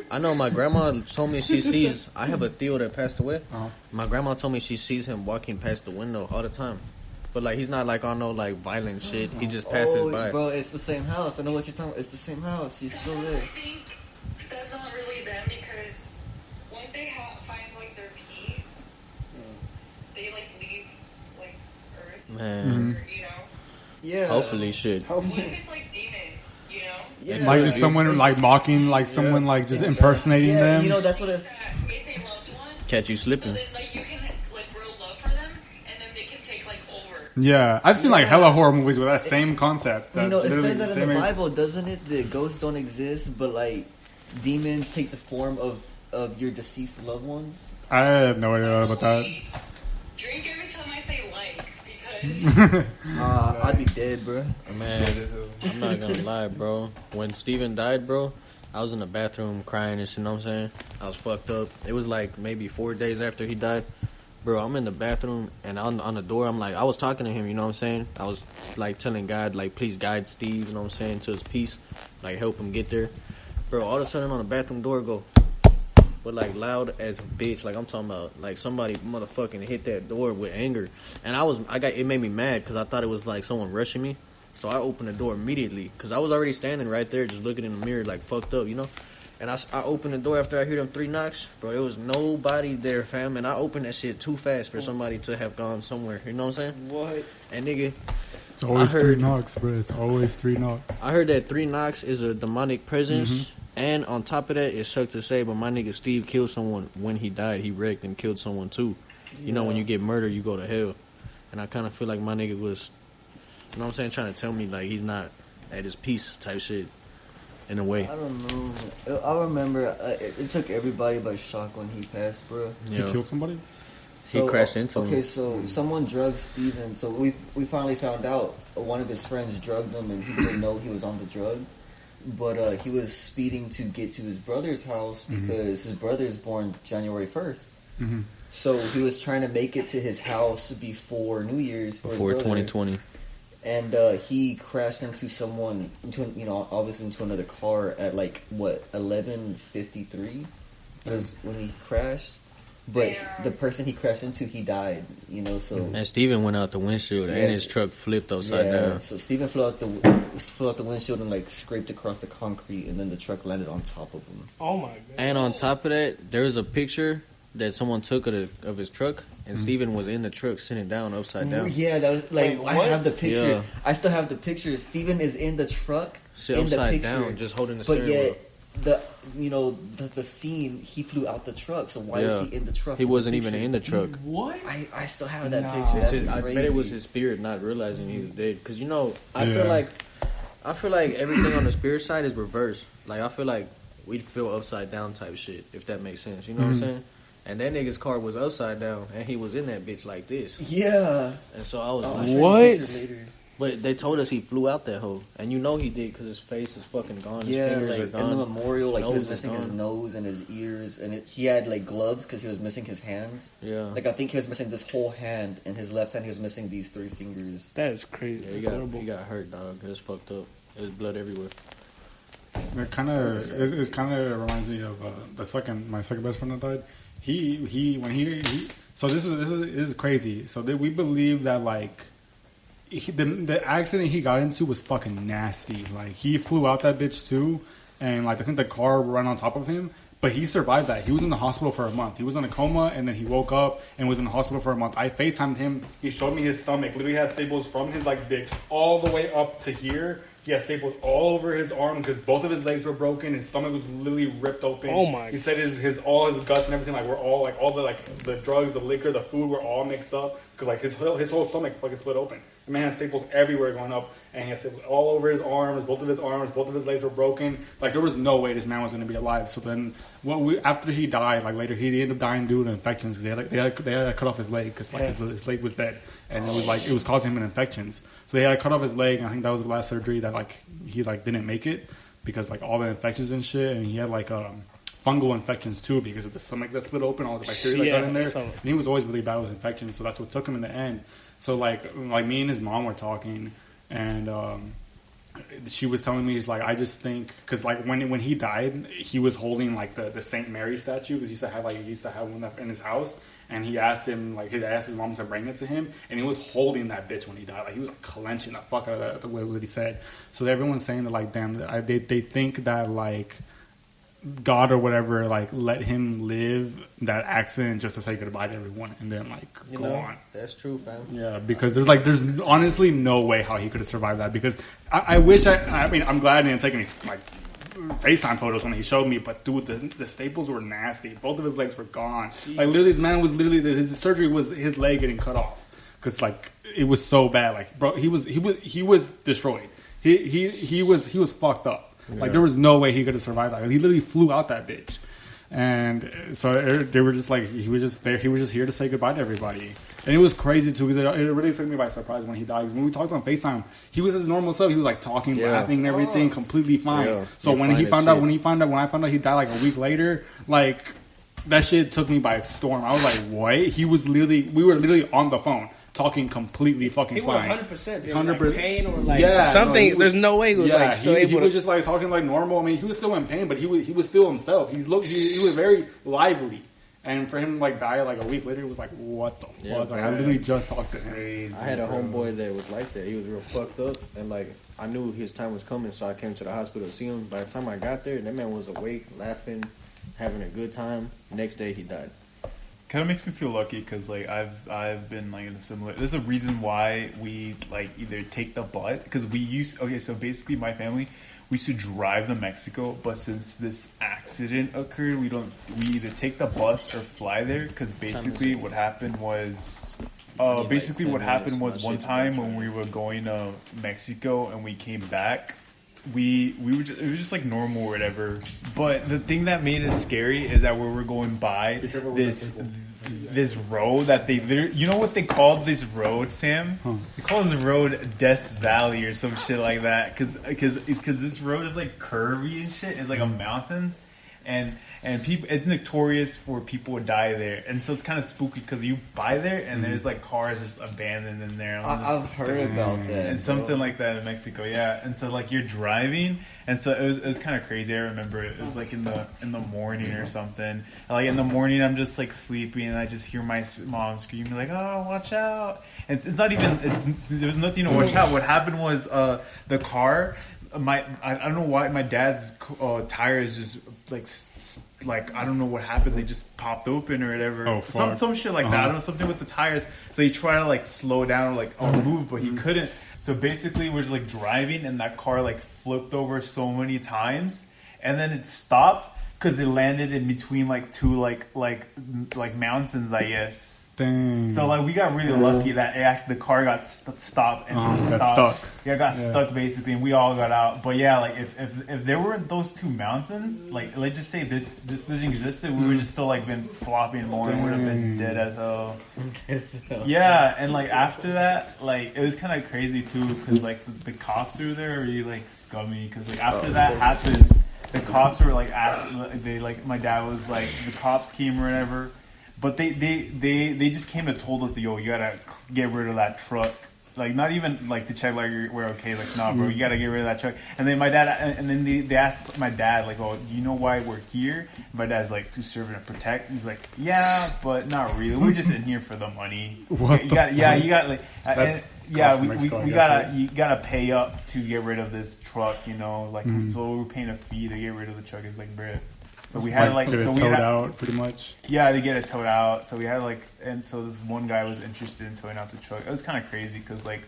I know my grandma told me she sees. I have a Theo that passed away. Uh-huh. My grandma told me she sees him walking past the window all the time. But like he's not like on no like violent shit. He just passes by. Bro, it's the same house. I know what you're talking about. It's the same house. She's still there. I think that's not really them because once they find like their peace, they like leave like Earth, Man, or, you know. Yeah. hopefully shit. What if it's like demons, you know? Yeah. Like just someone like mocking, like someone like just impersonating Yeah, them. you know that's what it's. That it's a loved one, Catch you so slipping. then like you can like real love for them, and then they can take like over. Yeah, I've seen like hella horror movies with that same concept. You know, it literally says that in same the ex- Bible, doesn't it? That ghosts don't exist, but like demons take the form of your deceased loved ones. I have no idea about that. Drink every time I say like, because I'd be dead, bro. Man, I'm not gonna lie, bro. When Steven died, bro, I was in the bathroom crying and shit, you know what I'm saying? I was fucked up. It was like maybe 4 days after he died. Bro, I'm in the bathroom, and on the door, I'm like, I was talking to him, you know what I'm saying? I was, like, telling God, like, please guide Steve, you know what I'm saying, to his peace. Like, help him get there. Bro, all of a sudden on the bathroom door go, but, like, loud as a bitch. Like, I'm talking about, like, somebody motherfucking hit that door with anger. And it made me mad, because I thought it was, like, someone rushing me. So I opened the door immediately, because I was already standing right there, just looking in the mirror, like, fucked up, you know? And I opened the door after I heard them 3 knocks. Bro, there was nobody there, fam. And I opened that shit too fast for somebody to have gone somewhere. You know what I'm saying? What? And nigga, it's always 3 knocks, bro. It's always 3 knocks. I heard that 3 knocks is a demonic presence. Mm-hmm. And on top of that, it sucks to say, but my nigga Steve killed someone when he died. He wrecked and killed someone too. You know, when you get murdered, you go to hell. And I kind of feel like my nigga was, you know what I'm saying, trying to tell me, like, he's not at his peace type shit. In a way. I don't know. I remember it took everybody by shock when he passed, bro. He killed somebody? He crashed into him. Okay, so someone drugged Steven. So we finally found out one of his friends drugged him, and he didn't know he was on the drug. But he was speeding to get to his brother's house because his brother is born January 1st. Mm-hmm. So he was trying to make it to his house before New Year's. Before 2020. And he crashed into someone, obviously into another car at 11:53 was when he crashed. But the person he crashed into, he died, so. And Steven went out the windshield and his truck flipped upside down. So Steven flew out the windshield and scraped across the concrete, and then the truck landed on top of him. Oh my god! And on top of that, there was a picture that someone took of his truck, and Steven was in the truck sitting down upside down. Yeah, that was I have the picture. Yeah. I still have the picture. Steven is in the truck, upside down, just holding the steering wheel. The scene, he flew out the truck. So why is he in the truck? He wasn't even in the truck. What? I still have that picture. I bet it was his spirit not realizing he was dead. Because I feel like everything on the spirit side is reversed. Like I feel like we'd feel upside down type shit, if that makes sense. You know what I'm saying? And that nigga's car was upside down, and he was in that bitch like this. Yeah. And so I was like, what? But they told us he flew out that hole. And you know he did because his face is fucking gone. His fingers are gone. In the memorial, he was missing his nose and his ears. And he had, gloves because he was missing his hands. Yeah. I think he was missing this whole hand. And his left hand, he was missing these 3 fingers. That is crazy. Yeah, he got hurt, dog. It was fucked up. There's blood everywhere. It kind of reminds me of my second best friend that died. So this is crazy. So we believe that the accident he got into was fucking nasty. Like he flew out that bitch too, and I think the car ran on top of him. But he survived that. He was in the hospital for a month. He was in a coma, and then he woke up and was in the hospital for a month. I FaceTimed him. He showed me his stomach. Literally had staples from his dick all the way up to here. He had staples all over his arm because both of his legs were broken. His stomach was literally ripped open. Oh my! He said all his guts and everything were all all the drugs, the liquor, the food were all mixed up because his whole stomach fucking split open. The man had staples everywhere going up, and he had staples all over his arms. Both of his legs were broken. There was no way this man was going to be alive. So then, after he died, later he ended up dying due to infections because they had to cut off his leg because his leg was dead, and it was causing him infections. So they had to cut off his leg, and I think that was the last surgery that he didn't make it because all the infections and shit, and he had fungal infections too because of the stomach that split open, all the bacteria that got in there. And he was always really bad with infections, so that's what took him in the end. So me and his mom were talking, and she was telling me, I just think because when he died, he was holding the Saint Mary statue because he used to have one in his house, and he asked him he asked his mom to bring it to him, and he was holding that bitch when he died. He was clenching the fuck out of that, the way what he said. So everyone's saying that damn, they think that God or whatever let him live that accident just to say goodbye to everyone and then go on. That's true, fam. Yeah, because there's honestly no way how he could have survived that. Because I wish I'm glad I didn't take any FaceTime photos when he showed me, but dude, the staples were nasty. Both of his legs were gone. Literally, this man was his surgery was his leg getting cut off because it was so bad. Bro, he was destroyed. He was fucked up. Yeah. There was no way he could have survived that. He literally flew out that bitch. And so they were just like, he was just there. He was just here to say goodbye to everybody. And it was crazy too, because it really took me by surprise when he died. 'Cause when we talked on FaceTime, he was his normal self. He was like talking, laughing, and everything, completely fine. Yeah. So when I found out he died like a week later, like that shit took me by storm. I was like, what? We were literally on the phone, talking completely fucking fine. 100%. 100%. Pain or like something. No, there's no way he was like still able. He was just like talking like normal. I mean, he was still in pain, but he was still himself. He was very lively. And for him to like die like a week later, it was like, what the fuck? Like, I literally just talked to him. I had a homeboy that was like that. He was real fucked up, and like I knew his time was coming, so I came to the hospital to see him. By the time I got there, that man was awake, laughing, having a good time. Next day, he died. Kind of makes me feel lucky because like I've been like in a similar. There's a reason why we like either take the bus because so basically my family, we used to drive to Mexico, but since this accident occurred, we either take the bus or fly there because basically what happened was one time when we were going to Mexico and we came back. It was just like normal or whatever. But the thing that made it scary is that we were going by this road that you know what they called this road, Sam? They call this road Death Valley or some shit like that. Cause this road is like curvy and shit. It's like a mountains. And people, it's notorious for people to die there, and so it's kind of spooky because you buy there and there's like cars just abandoned in there. I've heard about that, and something like that in Mexico, yeah. And so like you're driving, and so it was kind of crazy. I remember it was like in the morning or something. And, like in the morning, I'm just like sleeping, and I just hear my mom screaming like, "Oh, watch out!" And it's not even. There was nothing to watch out. What happened was the car. I don't know why my dad's tires just like I don't know what happened. They just popped open or whatever. Oh, fuck. Some shit like that. I don't know, something with the tires. So he tried to like slow down or like move, but he couldn't. So basically, we're just like driving, and that car like flipped over so many times, and then it stopped because it landed in between like two like mountains, I guess. Dang. So like we got really lucky that the car got stopped and got stuck. Yeah, got stuck basically, and we all got out. But yeah, like if there weren't those two mountains, like let's just say this didn't existed, we would just still like been flopping more and would have been dead as hell. Yeah, and like after that, like it was kind of crazy too because like the cops were there really like scummy because like after that happened, the cops were like my dad was like the cops came or whatever. But they just came and told us, yo, you gotta get rid of that truck. Like, not even like to check like we're okay. Like, nah, bro, you gotta get rid of that truck. And then they asked my dad, like, oh, do you know why we're here? And my dad's like, to serve and protect. And he's like, yeah, but not really. We're just in here for the money. You gotta pay up to get rid of this truck. You know, like so we're paying a fee to get rid of the truck. It's like, bruh. But we had get it towed out pretty much. Yeah, to get it towed out. So we had and so this one guy was interested in towing out the truck. It was kind of crazy because like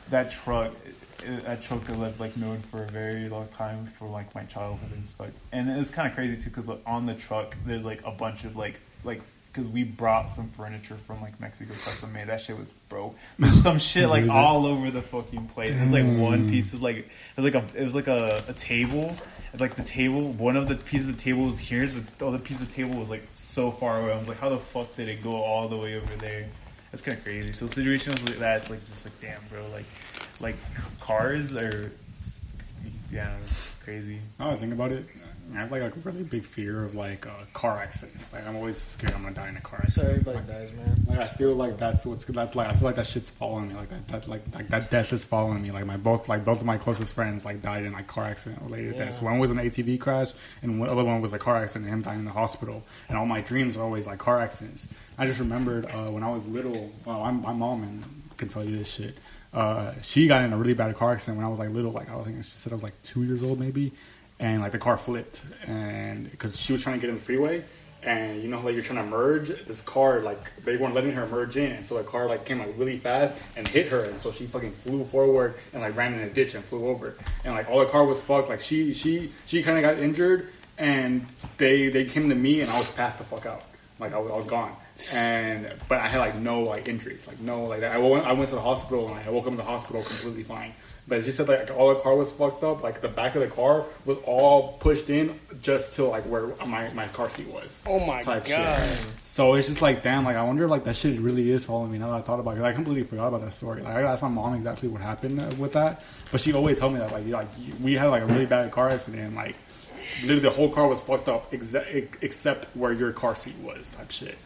that truck lived like known for a very long time for like my childhood and stuff. And it was kind of crazy too because like, on the truck there's like a bunch of like because we brought some furniture from like Mexico custom made. That shit was broke. There's some shit like all over the fucking place. It was like one piece of like it was like a table. Like the table, one of the pieces of the table was here, the other piece of the table was like so far away. I was like, how the fuck did it go all the way over there? That's kind of crazy. So situations like that, it's like just like damn, bro. Like cars are, yeah, it's crazy. Now I think about it, I have like a really big fear of like car accidents. Like I'm always scared I'm gonna die in a car accident. So everybody dies, man. Like I feel like I feel like that shit's following me. Like that death is following me. Like both of my closest friends like died in like car accident related deaths. One was an ATV crash, and the other one was a car accident. Him dying in the hospital. And all my dreams are always like car accidents. I just remembered when I was little. Well, my mom can tell you this shit. She got in a really bad car accident when I was like little. Like I think she said I was like 2 years old maybe. And like the car flipped, and because she was trying to get in the freeway, and you know how like you're trying to merge, this car like they weren't letting her merge in, and so the car like came like really fast and hit her, and so she fucking flew forward and like ran in a ditch and flew over, and like all the car was fucked. Like she kind of got injured, and they came to me, and I was passed the fuck out. Like I was gone, but I had like no like injuries, like no like I went to the hospital and I woke up in the hospital completely fine. But she said like all the car was fucked up. Like the back of the car was all pushed in just to like where my car seat was. Oh my god! Shit. So it's just like damn. Like I wonder if, like that shit really is following me now that I thought about it. Cause I completely forgot about that story. Like I gotta ask my mom exactly what happened with that. But she always told me that like we had like a really bad car accident and like literally the whole car was fucked up except where your car seat was type shit.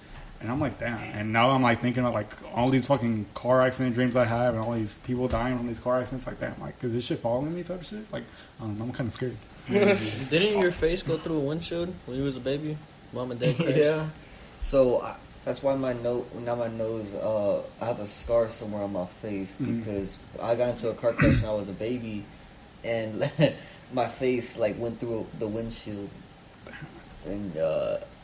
And I'm like, damn. And now I'm like thinking about like all these fucking car accident dreams I have and all these people dying from these car accidents. Like, damn, like, is this shit following me type shit? Like, I'm kind of scared. Didn't your face go through a windshield when you was a baby? Mom and dad crashed? Yeah. So that's why my nose, I have a scar somewhere on my face because I got into a car crash when I was a baby, and my face like went through the windshield, and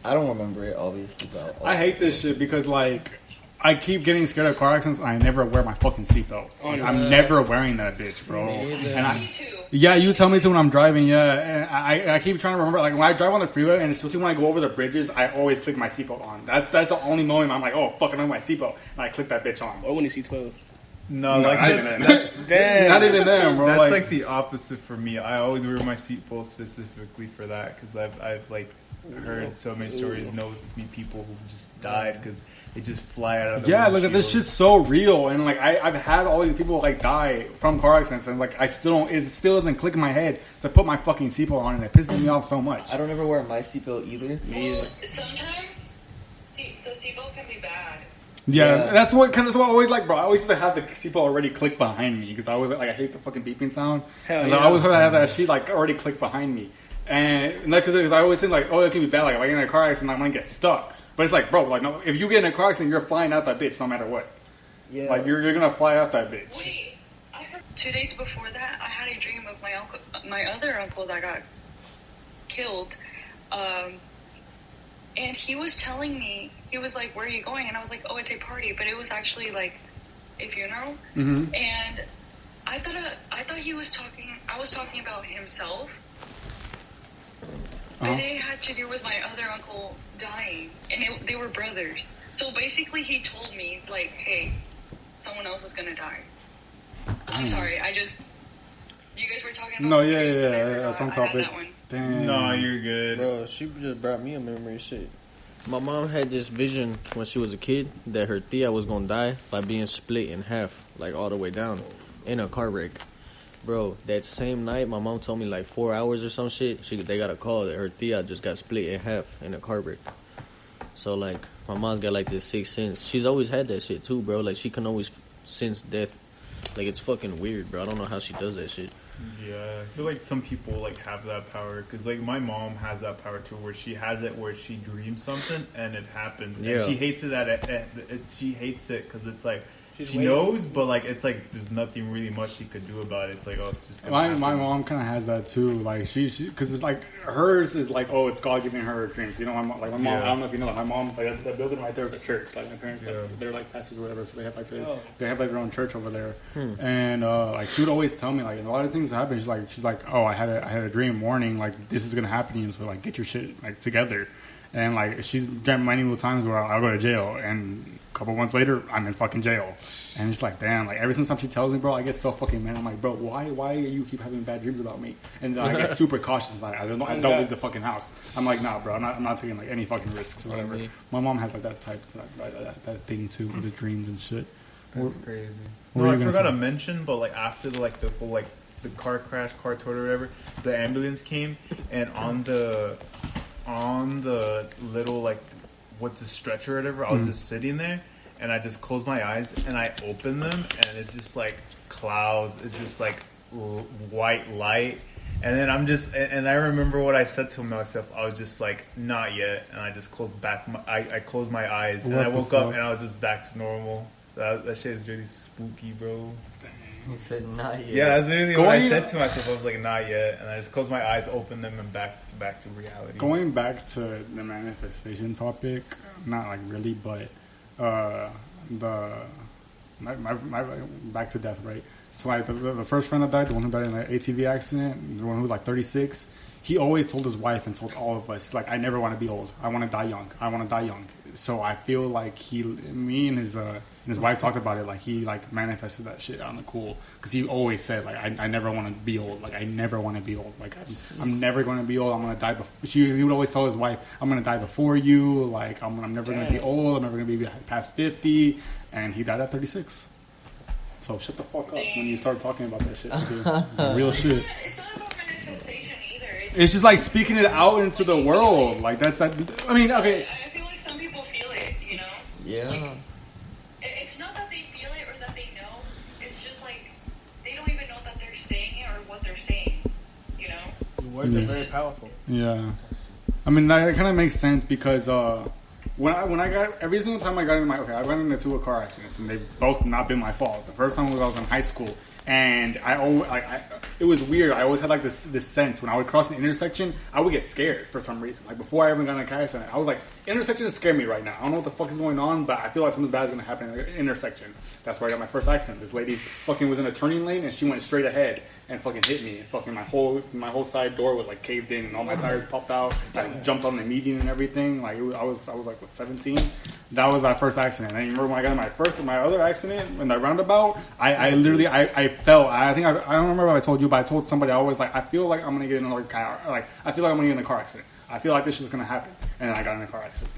I don't remember it obviously. But I hate this shit because like I keep getting scared of car accidents and I never wear my fucking seatbelt. Like, I'm never wearing that bitch, bro. And yeah, you tell me to when I'm driving. Yeah, and I keep trying to remember. Like when I drive on the freeway, and especially when I go over the bridges, I always click my seatbelt on. That's the only moment I'm like, oh fuck, I'm on my seatbelt, and I click that bitch on. Or when you see 12. No, like not even then. Not even then, bro. That's like the opposite for me. I always wear my seatbelt specifically for that because I've like heard so many stories, knows of me people who just died because they just fly out of the look at this shit's so real, and like I've had all these people like die from car accidents, and like it still doesn't click in my head to put my fucking seatbelt on, and it pisses me off so much. I don't ever wear my seatbelt either. Well, sometimes the seatbelt can be bad. Yeah, that's what I always like, bro. I always used to have the seatbelt already click behind me because I always like I hate the fucking beeping sound. Hell I always have that shit like already click behind me, and because I always think like, oh, it can be bad. Like if I get in a car accident, I'm gonna get stuck. But it's like, bro, like no, if you get in a car accident, you're flying out that bitch no matter what. Yeah, like you're gonna fly out that bitch. Wait, 2 days before that, I had a dream of my other uncle that got killed, and he was telling me, he was like, "Where are you going?" And I was like, "Oh, it's a party," but it was actually like a funeral. Mm-hmm. And I thought he was talking. I was talking about himself. But it had to do with my other uncle dying, and they were brothers. So basically, he told me like, "Hey, someone else is gonna die." I'm sorry. You guys were talking about. No, yeah. That's on topic. Damn. No, you're good, bro. She just brought me a memory. Shit. My mom had this vision when she was a kid that her tia was gonna die by being split in half, like all the way down, in a car wreck. Bro, that same night, my mom told me like 4 hours or some shit. They got a call that her tia just got split in half in a car wreck. So like, my mom's got like this sixth sense. She's always had that shit too, bro. Like she can always sense death. Like it's fucking weird, bro. I don't know how she does that shit. Yeah, I feel like some people like have that power because like my mom has that power too, where she has it where she dreams something and it happens. Yeah, and she hates it she hates it because it's like she knows, but like it's like there's nothing really much she could do about it. It's like, oh, it's just my mom kind of has that too. Like she because it's like hers is like, oh, it's God giving her dreams. You know, my mom. I don't know if you know, like my mom, like the building right there is a church. Like my parents, like, they're like pastors or whatever, so they have like they have like their own church over there. And like she would always tell me like a lot of things happen. She's like, oh, I had a dream warning like this is gonna happen to you, so like get your shit like together. And like she's done many times where I'll go to jail and. Couple months later, I'm in fucking jail, and it's like, damn. Like every single time she tells me, bro, I get so fucking mad. I'm like, bro, why you keep having bad dreams about me? And then I get super cautious about it. I don't leave the fucking house. I'm like, nah, bro, I'm not taking like any fucking risks or whatever. My mom has like that type, that thing too with the dreams and shit. That's crazy. No, I forgot to mention, but like after the whole like the car crash, car tour, or whatever, the ambulance came, and on the little like. What's a stretcher or whatever, I was just sitting there and I just closed my eyes and I opened them and it's just like clouds, it's just like white light, and then and I remember what I said to myself. I was just like, not yet, and I just closed I closed my eyes and I woke up and I was just back to normal. That shit is really spooky, bro. You said not yet. Yeah, that's literally what I said to myself. I was like, not yet, and I just closed my eyes, opened them, and back to reality. Going back to the manifestation topic, not like really, but my back to death, right? So like the first friend that died, the one who died in an ATV accident, the one who was like 36, he always told his wife and told all of us, like, I never want to be old. I want to die young. I want to die young. So I feel like me and his wife talked about it. Like, he like manifested that shit on the cool, because he always said, like, I never want to be old. Like, I never want to be old. Like, I'm never going to be old. I'm going to die before. He would always tell his wife, I'm going to die before you. Like, I'm never going to be old. I'm never going to be past 50. And he died at 36. So shut the fuck up when you start talking about that shit. Dude. Real shit. It's not about manifestation either. It's just like speaking it out into the world. Like, that's I mean, okay. I feel like some people feel it, you know? Yeah. Like, it's not that they feel it or that they know. It's just like they don't even know that they're saying it or what they're saying, you know? The words are very powerful. Yeah. I mean, that kind of makes sense because when I got, every single time I got into I got into 2 car accidents, and they've both not been my fault. The first time was I was in high school, and it was weird. I always had like this sense when I would cross an intersection, I would get scared for some reason. Like, before I even got in a car accident, I was like, intersections scare me right now. I don't know what the fuck is going on, but I feel like something bad is going to happen in an intersection. That's where I got my first accident. This lady fucking was in a turning lane, and she went straight ahead and fucking hit me. And fucking my whole side door was like caved in, and all my tires popped out. I jumped on the median and everything. Like, I was like, what, 17? That was my first accident. And I remember when I got my other accident in the roundabout, I literally fell. I think I don't remember if I told you, but I told somebody, I was like, I feel like I'm gonna get in another car. Like, I feel like I'm gonna get in a car accident. I feel like this is gonna happen. And then I got in a car accident.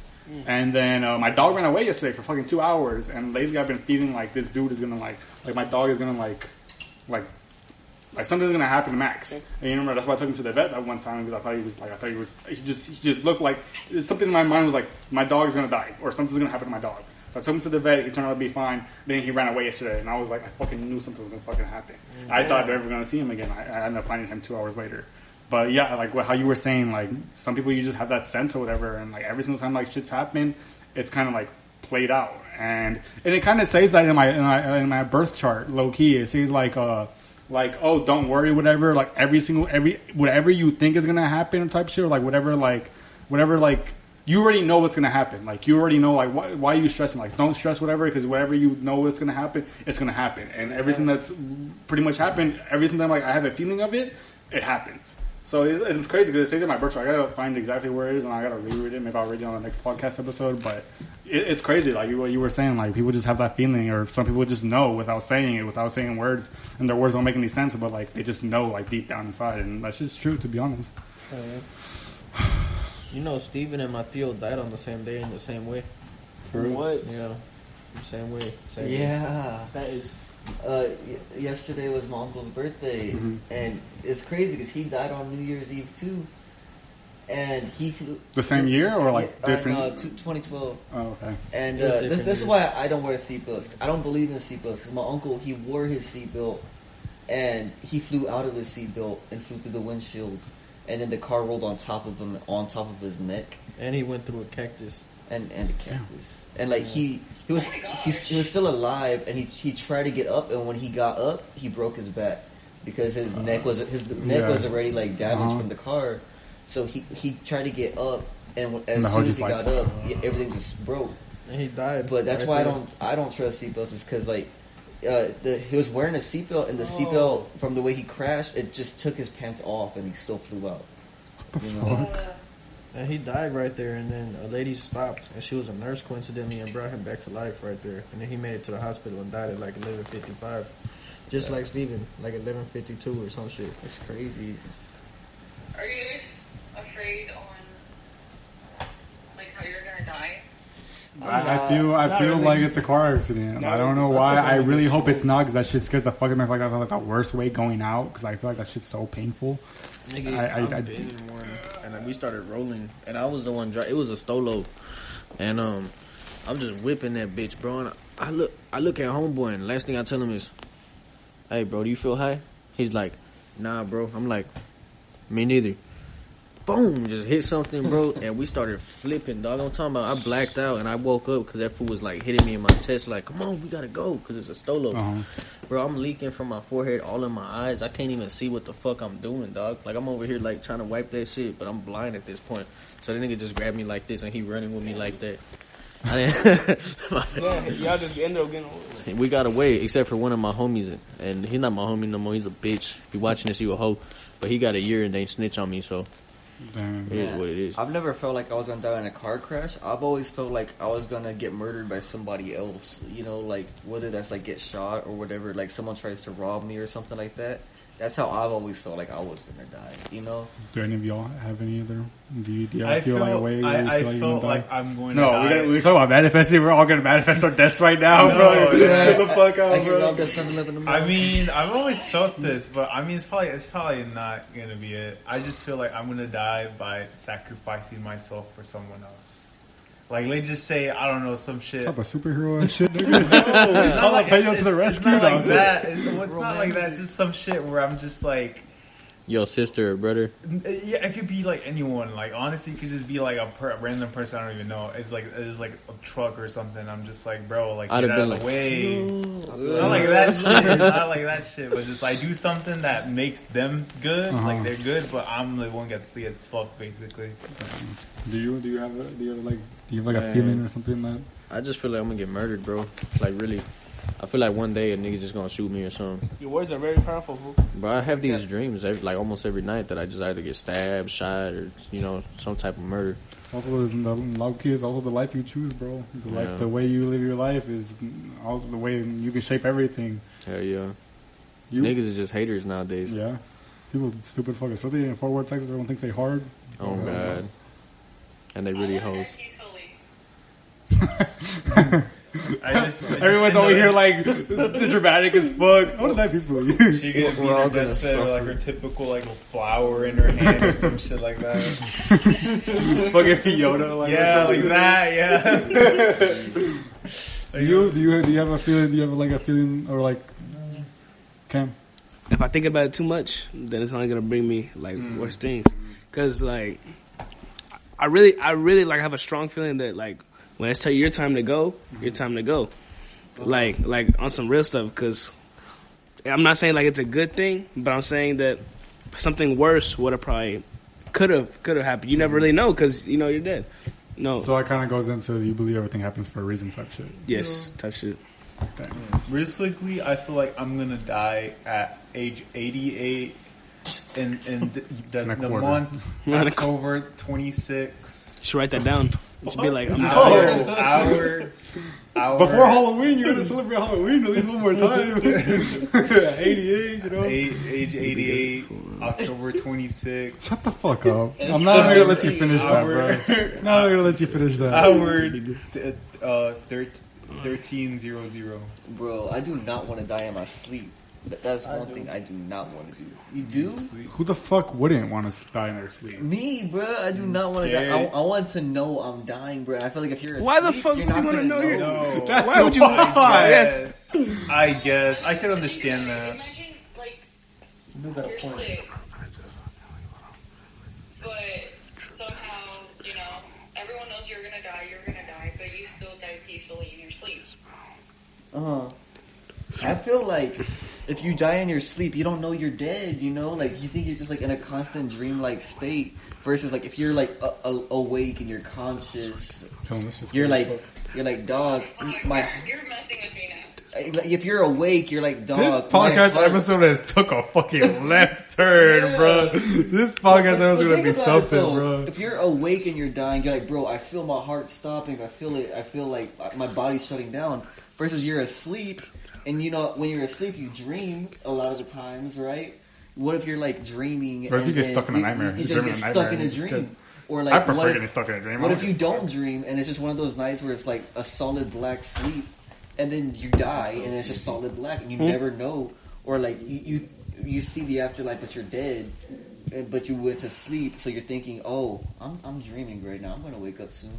And then my dog ran away yesterday for fucking 2 hours. And lately I've been feeling like this dude is gonna like my dog is gonna like something's gonna happen to Max. And you remember, that's why I took him to the vet that one time, because he just looked like, something in my mind was like, my dog's gonna die or something's gonna happen to my dog. So I took him to the vet. He turned out to be fine. Then he ran away yesterday, and I was like, I fucking knew something was gonna fucking happen. I thought I was never gonna see him again. I ended up finding him 2 hours later. But yeah, like how you were saying, like, some people, you just have that sense or whatever, and like every single time like shit's happen, it's kind of like played out, and it kind of says that in my birth chart, low key. It says like, oh, don't worry, whatever. Like, whatever you think is gonna happen, type shit, or like whatever, you already know what's gonna happen. Like, you already know, like, why are you stressing? Like, don't stress, whatever, because whatever you know what's gonna happen, it's gonna happen. And everything that's pretty much happened, everything that like I have a feeling of it, it happens. So it's crazy because it says in my birth chart. I gotta find exactly where it is, and I gotta reread it. Maybe I'll read it on the next podcast episode. But it's crazy, like what you were saying. Like, people just have that feeling, or some people just know without saying it, without saying words, and their words don't make any sense. But like, they just know, like, deep down inside, and that's just true, to be honest. You know, Steven and my Theo died on the same day in the same way. True. What? Yeah, same way. Yeah. That is. Yesterday was my uncle's birthday, and it's crazy because he died on New Year's Eve too, and he flew The same year, or like different? No, 2012. Oh, okay. And this is why I don't wear seatbelts. I don't believe in seatbelts, because my uncle, he wore his seatbelt, and he flew out of his seatbelt and flew through the windshield, and then the car rolled on top of him, on top of his neck, and he went through a cactus. And a cactus, and like he was still alive, and he tried to get up, and when he got up, he broke his back because his neck was already like damaged from the car. So he tried to get up, and as soon as he got up, everything just broke. And he died. But that's why I don't trust seatbelts, is because like he was wearing a seatbelt, and the seatbelt, from the way he crashed, it just took his pants off, and he still flew out. What the fuck? And he died right there, and then a lady stopped, and she was a nurse, coincidentally, and brought him back to life right there. And then he made it to the hospital and died at like 11:55, just like Steven, like 11:52 or some shit. It's crazy. Are you guys afraid on like how you're gonna die? I feel really. like it's a car accident. I don't know why. I really hope it's not, because that shit scares the fucking like I feel like the worst way going out, because I feel like that shit's so painful. Nigga, I've been in one, and we started rolling, and I was the one driving. It was a Stolo, and I'm just whipping that bitch, bro. And I look at homeboy, and last thing I tell him is, "Hey, bro, do you feel high?" He's like, "Nah, bro." I'm like, "Me neither." Boom, just hit something, bro, and we started flipping, dog. I'm talking about, I blacked out, and I woke up because that fool was like hitting me in my chest, like, "Come on, we gotta go," because it's a Stolo. Bro, I'm leaking from my forehead, all in my eyes. I can't even see what the fuck I'm doing, dog. Like, I'm over here, like, trying to wipe that shit, but I'm blind at this point. So the nigga just grabbed me like this, and he running with me like that. Yeah, y'all just end up getting over it. We got away, except for one of my homies, and he's not my homie no more. He's a bitch. If you watching this, you a hoe. But he got a year and they snitch on me, so Damn. it is what it is. I've never felt like I was gonna die in a car crash. I've always felt like I was gonna get murdered by somebody else. You know, like whether that's like get shot or whatever. Like someone tries to rob me or something like that. That's how I've always felt like I was gonna die. You know. Do any of y'all have any other? Do you I feel like a way? I where you felt feel like I'm going to No, die. we're talking about manifesting. We're all gonna manifest our deaths right now, No, bro. yeah. Get the fuck out, I get bro. robbed at 7-Eleven tomorrow. I mean, I've always felt this, but I mean, it's probably not gonna be it. I just feel like I'm gonna die by sacrificing myself for someone else. Like, let's just say, I don't know, some shit. Type of superhero and shit, nigga. It's not like, pay you to the it's rescue, not like dog. that. It's not like that. It's just some shit where I'm just like, Your sister or brother? yeah, it could be like anyone. Like, honestly, it could just be like a random person I don't even know. It's like a truck or something. I'm just like, bro, like, I'd get have out been of the like, way. Not like that shit. Not like that shit. But just I do something that makes them good. Like they're good, but I'm the one that gets fucked basically. Do you have a feeling or something that? I just feel like I'm gonna get murdered, bro. Like, really. I feel like one day a nigga just gonna shoot me or something. Your words are very powerful, fool. But I have these dreams, like almost every night, that I just either get stabbed, shot, or some type of murder. It's also the low key. It's also the life you choose, bro. The way you live your life is also the way you can shape everything. Hell yeah. Niggas is just haters nowadays. Yeah, people stupid fuck, especially in Fort Worth, Texas. Everyone thinks they hard. Oh god. And they really hoes. Everyone's over here like dramatic as fuck. I want to die peacefully. She could be We're all her gonna best friend with like suffer. her typical like flower in her hand or some shit like that. Fucking Fiona, like Yeah, like that. Yeah. Do you have a feeling? Do you have like a feeling or like Cam? If I think about it too much, then it's only gonna bring me like worse things. Cause like, I really like have a strong feeling that like when it's your time to go, your time to go. Like on some real stuff. Cause I'm not saying like it's a good thing, but I'm saying that something worse would have probably could have happened. You never really know because you're dead. No. So it kind of goes into you believe everything happens for a reason type shit. Yes, type shit. Damn. Realistically, I feel like I'm gonna die at age 88 in the quarter. month October 26. You should write that down. Just be like, I'm Hour, dying. hour. Before Halloween, you're gonna celebrate Halloween at least one more time. 88, you know. Age 88, October 26. Shut the fuck up. I'm not gonna let you finish that, bro. Not gonna let you finish that. Hour 1300. Bro, I do not want to die in my sleep. That's one thing I do not want to do. You do? Who the fuck wouldn't want to die in their sleep? Me, bro. I do not want to die. I want to know I'm dying, bro. I feel like if you're asleep, Why the fuck you're would you not want to gonna know you're? No. That's Why would you? Yes. I guess. I could understand that. Imagine, like, you're sick, but somehow, everyone knows you're gonna die, but you still die peacefully in your sleep. I feel like if you die in your sleep, you don't know you're dead. Like you think you're just like in a constant dream-like state. Versus like if you're like awake and you're conscious, you're like dog. You're messing with me now. If you're awake, you're like dog. This podcast episode has took a fucking left turn, bro. This podcast episode is gonna be something, bro. If you're awake and you're dying, you're like, bro, I feel my heart stopping. I feel it. I feel like my body's shutting down. Versus you're asleep, and when you're asleep, you dream a lot of the times, right? What if you're like dreaming? Or if you get stuck in a nightmare, you you're just get dreaming a stuck in nightmare, a you just dream. get- Or like, I prefer getting stuck in a dream. What if you don't dream and it's just one of those nights where it's like a solid black sleep, and then you die and it's just solid black and you never know, or like you see the afterlife but you're dead, but you went to sleep, so you're thinking, oh, I'm dreaming right now. I'm gonna wake up soon.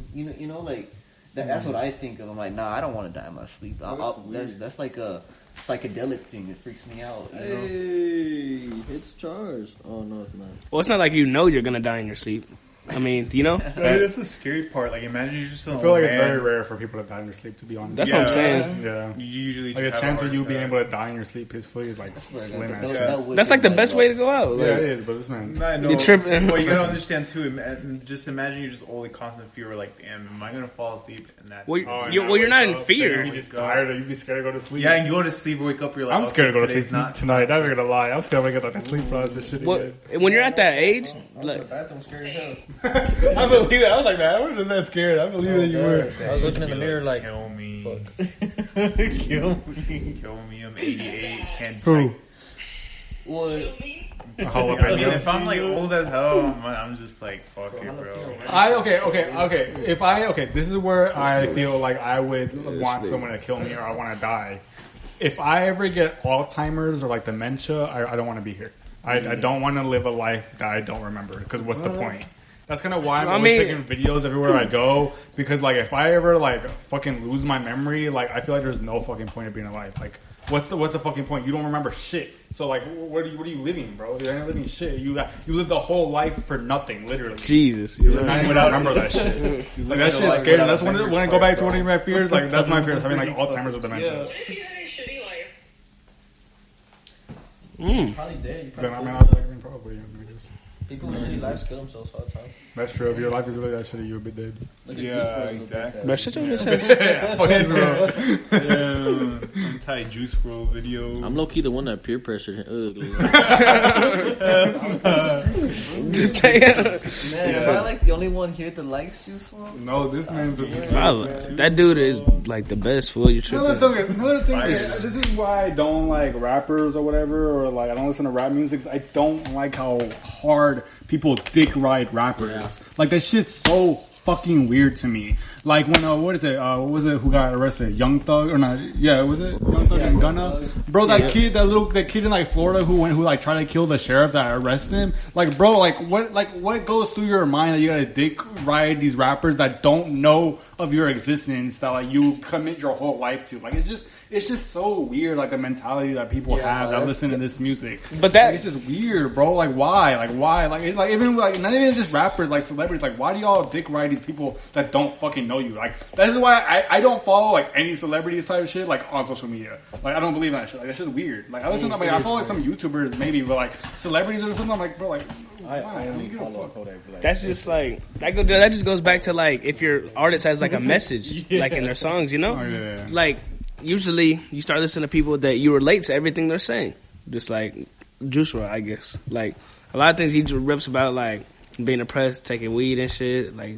Like that's what I think of. I'm like, nah, I don't want to die in my sleep. That's like a psychedelic thing that freaks me out. Hey, it's charged. Oh no, it's not. Well, it's not like you're gonna die in your sleep. I mean, you know. That's the scary part. Like, imagine you're just. I feel like it's very rare for people to die in their sleep. To be honest, that's what I'm saying. Yeah, you usually like a chance of you being able to die in your sleep peacefully is like slim as shit. That's like the best way to go out. Yeah, it is. But this man, you're tripping. Well, you gotta understand too. Just imagine you're just only constant fear. Like, damn, am I gonna fall asleep? And that's you're not in fear. You're just tired. Or you'd be scared to go to sleep. Yeah, and you go to sleep, wake up, you're like, I'm scared to go to sleep tonight. I'm not gonna lie. I'm scared to wake up that sleep process shit again. When you're at that age, like, The bathroom's scary as hell. I believe it. I was like, man, I wasn't that scared. I believe that you were. I was looking in the mirror like, kill me. kill me. Kill me. I'm 88. Can't. Who? What? I mean, if I'm like old as hell, I'm just like, fuck it, bro. Okay. This is where I feel like I would want someone to kill me or I want to die. If I ever get Alzheimer's or like dementia, I don't want to be here. I don't want to live a life that I don't remember because what's the point? That's kind of why I'm always taking videos everywhere I go because like if I ever like fucking lose my memory, like I feel like there's no fucking point of being alive. Like what's the fucking point? You don't remember shit. So like what are you living, bro? You're not living shit. You lived a whole life for nothing, literally. Jesus, you're not even remember that shit. Like that shit is scary. That's when I go back to one of my fears. Like that's my fear, having like Alzheimer's or dementia. What if you had a shitty life? Probably dead. You Then I'm probably not probably. I guess. people with shitty lives kill themselves all the time. That's true. If your life is really that shitty, you'll be dead. Yeah, exactly. but shut your bitch ass. Fuck you, bro. Yeah, anti-juice bro video. I'm low key the one that peer pressured him. Ugly. Just take it. Man, am I like the only one here that likes Juice WRLD? No, this man's a That dude is like the best fool. You're tripping. Another thing is, this is why I don't like rappers or whatever, or like I don't listen to rap music. I don't like how hard people dick ride rappers. Like that shit's so fucking weird to me. Like when what was it who got arrested? Young Thug or not? Yeah, was it Young Thug and Gunna? Bro, that kid in like Florida who like tried to kill the sheriff that arrested him. Like, bro, what goes through your mind that you gotta dick ride these rappers that don't know of your existence that like you commit your whole life to? Like it's just so weird, like the mentality that people have that listen to this music. But that it's just weird, bro. Like why? Like even like not even just rappers, like celebrities. Like why do y'all dick ride these people that don't fucking know you? Like that is why I don't follow like any celebrities type of shit like on social media. Like I don't believe in that shit. Like that's just weird. Like I listen to I follow like some YouTubers maybe, but like celebrities or something. I'm like, bro, like I only follow Kodak. that's just like that just goes back to like if your artist has like a message like in their songs, you know? Oh, yeah. Like usually you start listening to people that you relate to everything they're saying. Just like Juice WRLD, I guess. Like a lot of things he rips about like being depressed, taking weed and shit, like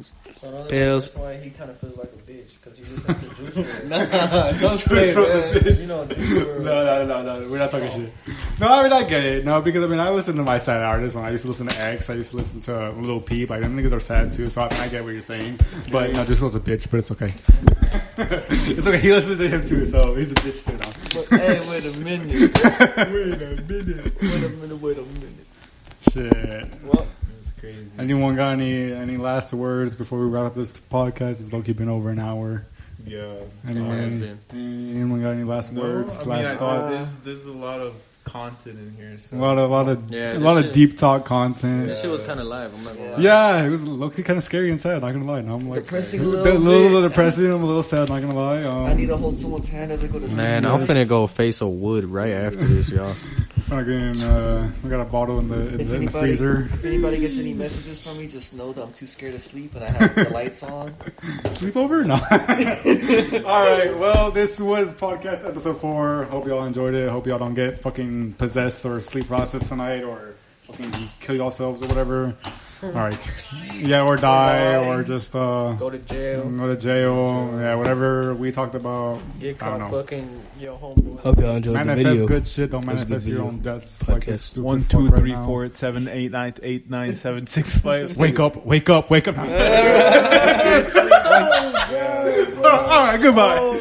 pills. That's why he kind of feels like a bitch because he listens to Juice WRLD. Don't say it, man. You know, Juice WRLD. No, we're not talking shit. No, I mean I get it. No, because I mean I listen to my sad artists. When I used to listen to X, I used to listen to Lil Peep. Like them niggas are sad too. So I get what you're saying. But no, Juice WRLD's a bitch. But it's okay. It's okay. He listens to him too, so he's a bitch too now. But, hey, wait a minute. Shit. Well, That's crazy. Anyone got any last words before we wrap up this podcast? It's low-key been over an hour. Yeah. Anyone got any last words? Last thoughts? There's a lot of content in here. So. A lot of deep talk content. That shit was kind of live. I'm not gonna lie. Yeah, it was low-key kind of scary and sad. Not gonna lie. Now I'm like depressing a a little little bit. depressing. I'm a little sad. Not gonna lie. I need to hold someone's hand as I go to sleep. Man, I'm finna go face of wood right after this, y'all. Fucking, we got a bottle in the freezer. If anybody gets any messages from me, just know that I'm too scared to sleep and I have the lights on. Sleep over? No. Alright, well, this was podcast episode 4. Hope y'all enjoyed it. Hope y'all don't get fucking possessed or sleep processed tonight or fucking kill yourselves or whatever. Alright. Yeah, or die or just Go to jail. Yeah, whatever we talked about. Get I don't caught know. fucking your homeboy. Hope y'all enjoyed the Manifest video. good shit. Don't That's a good manifest your video. own deaths. Like this Podcast. stupid 1, fuck 2, right 3, now. 4, 7, 8, 9, 8, 9, 7, 6, 5. Wake up. Alright, goodbye.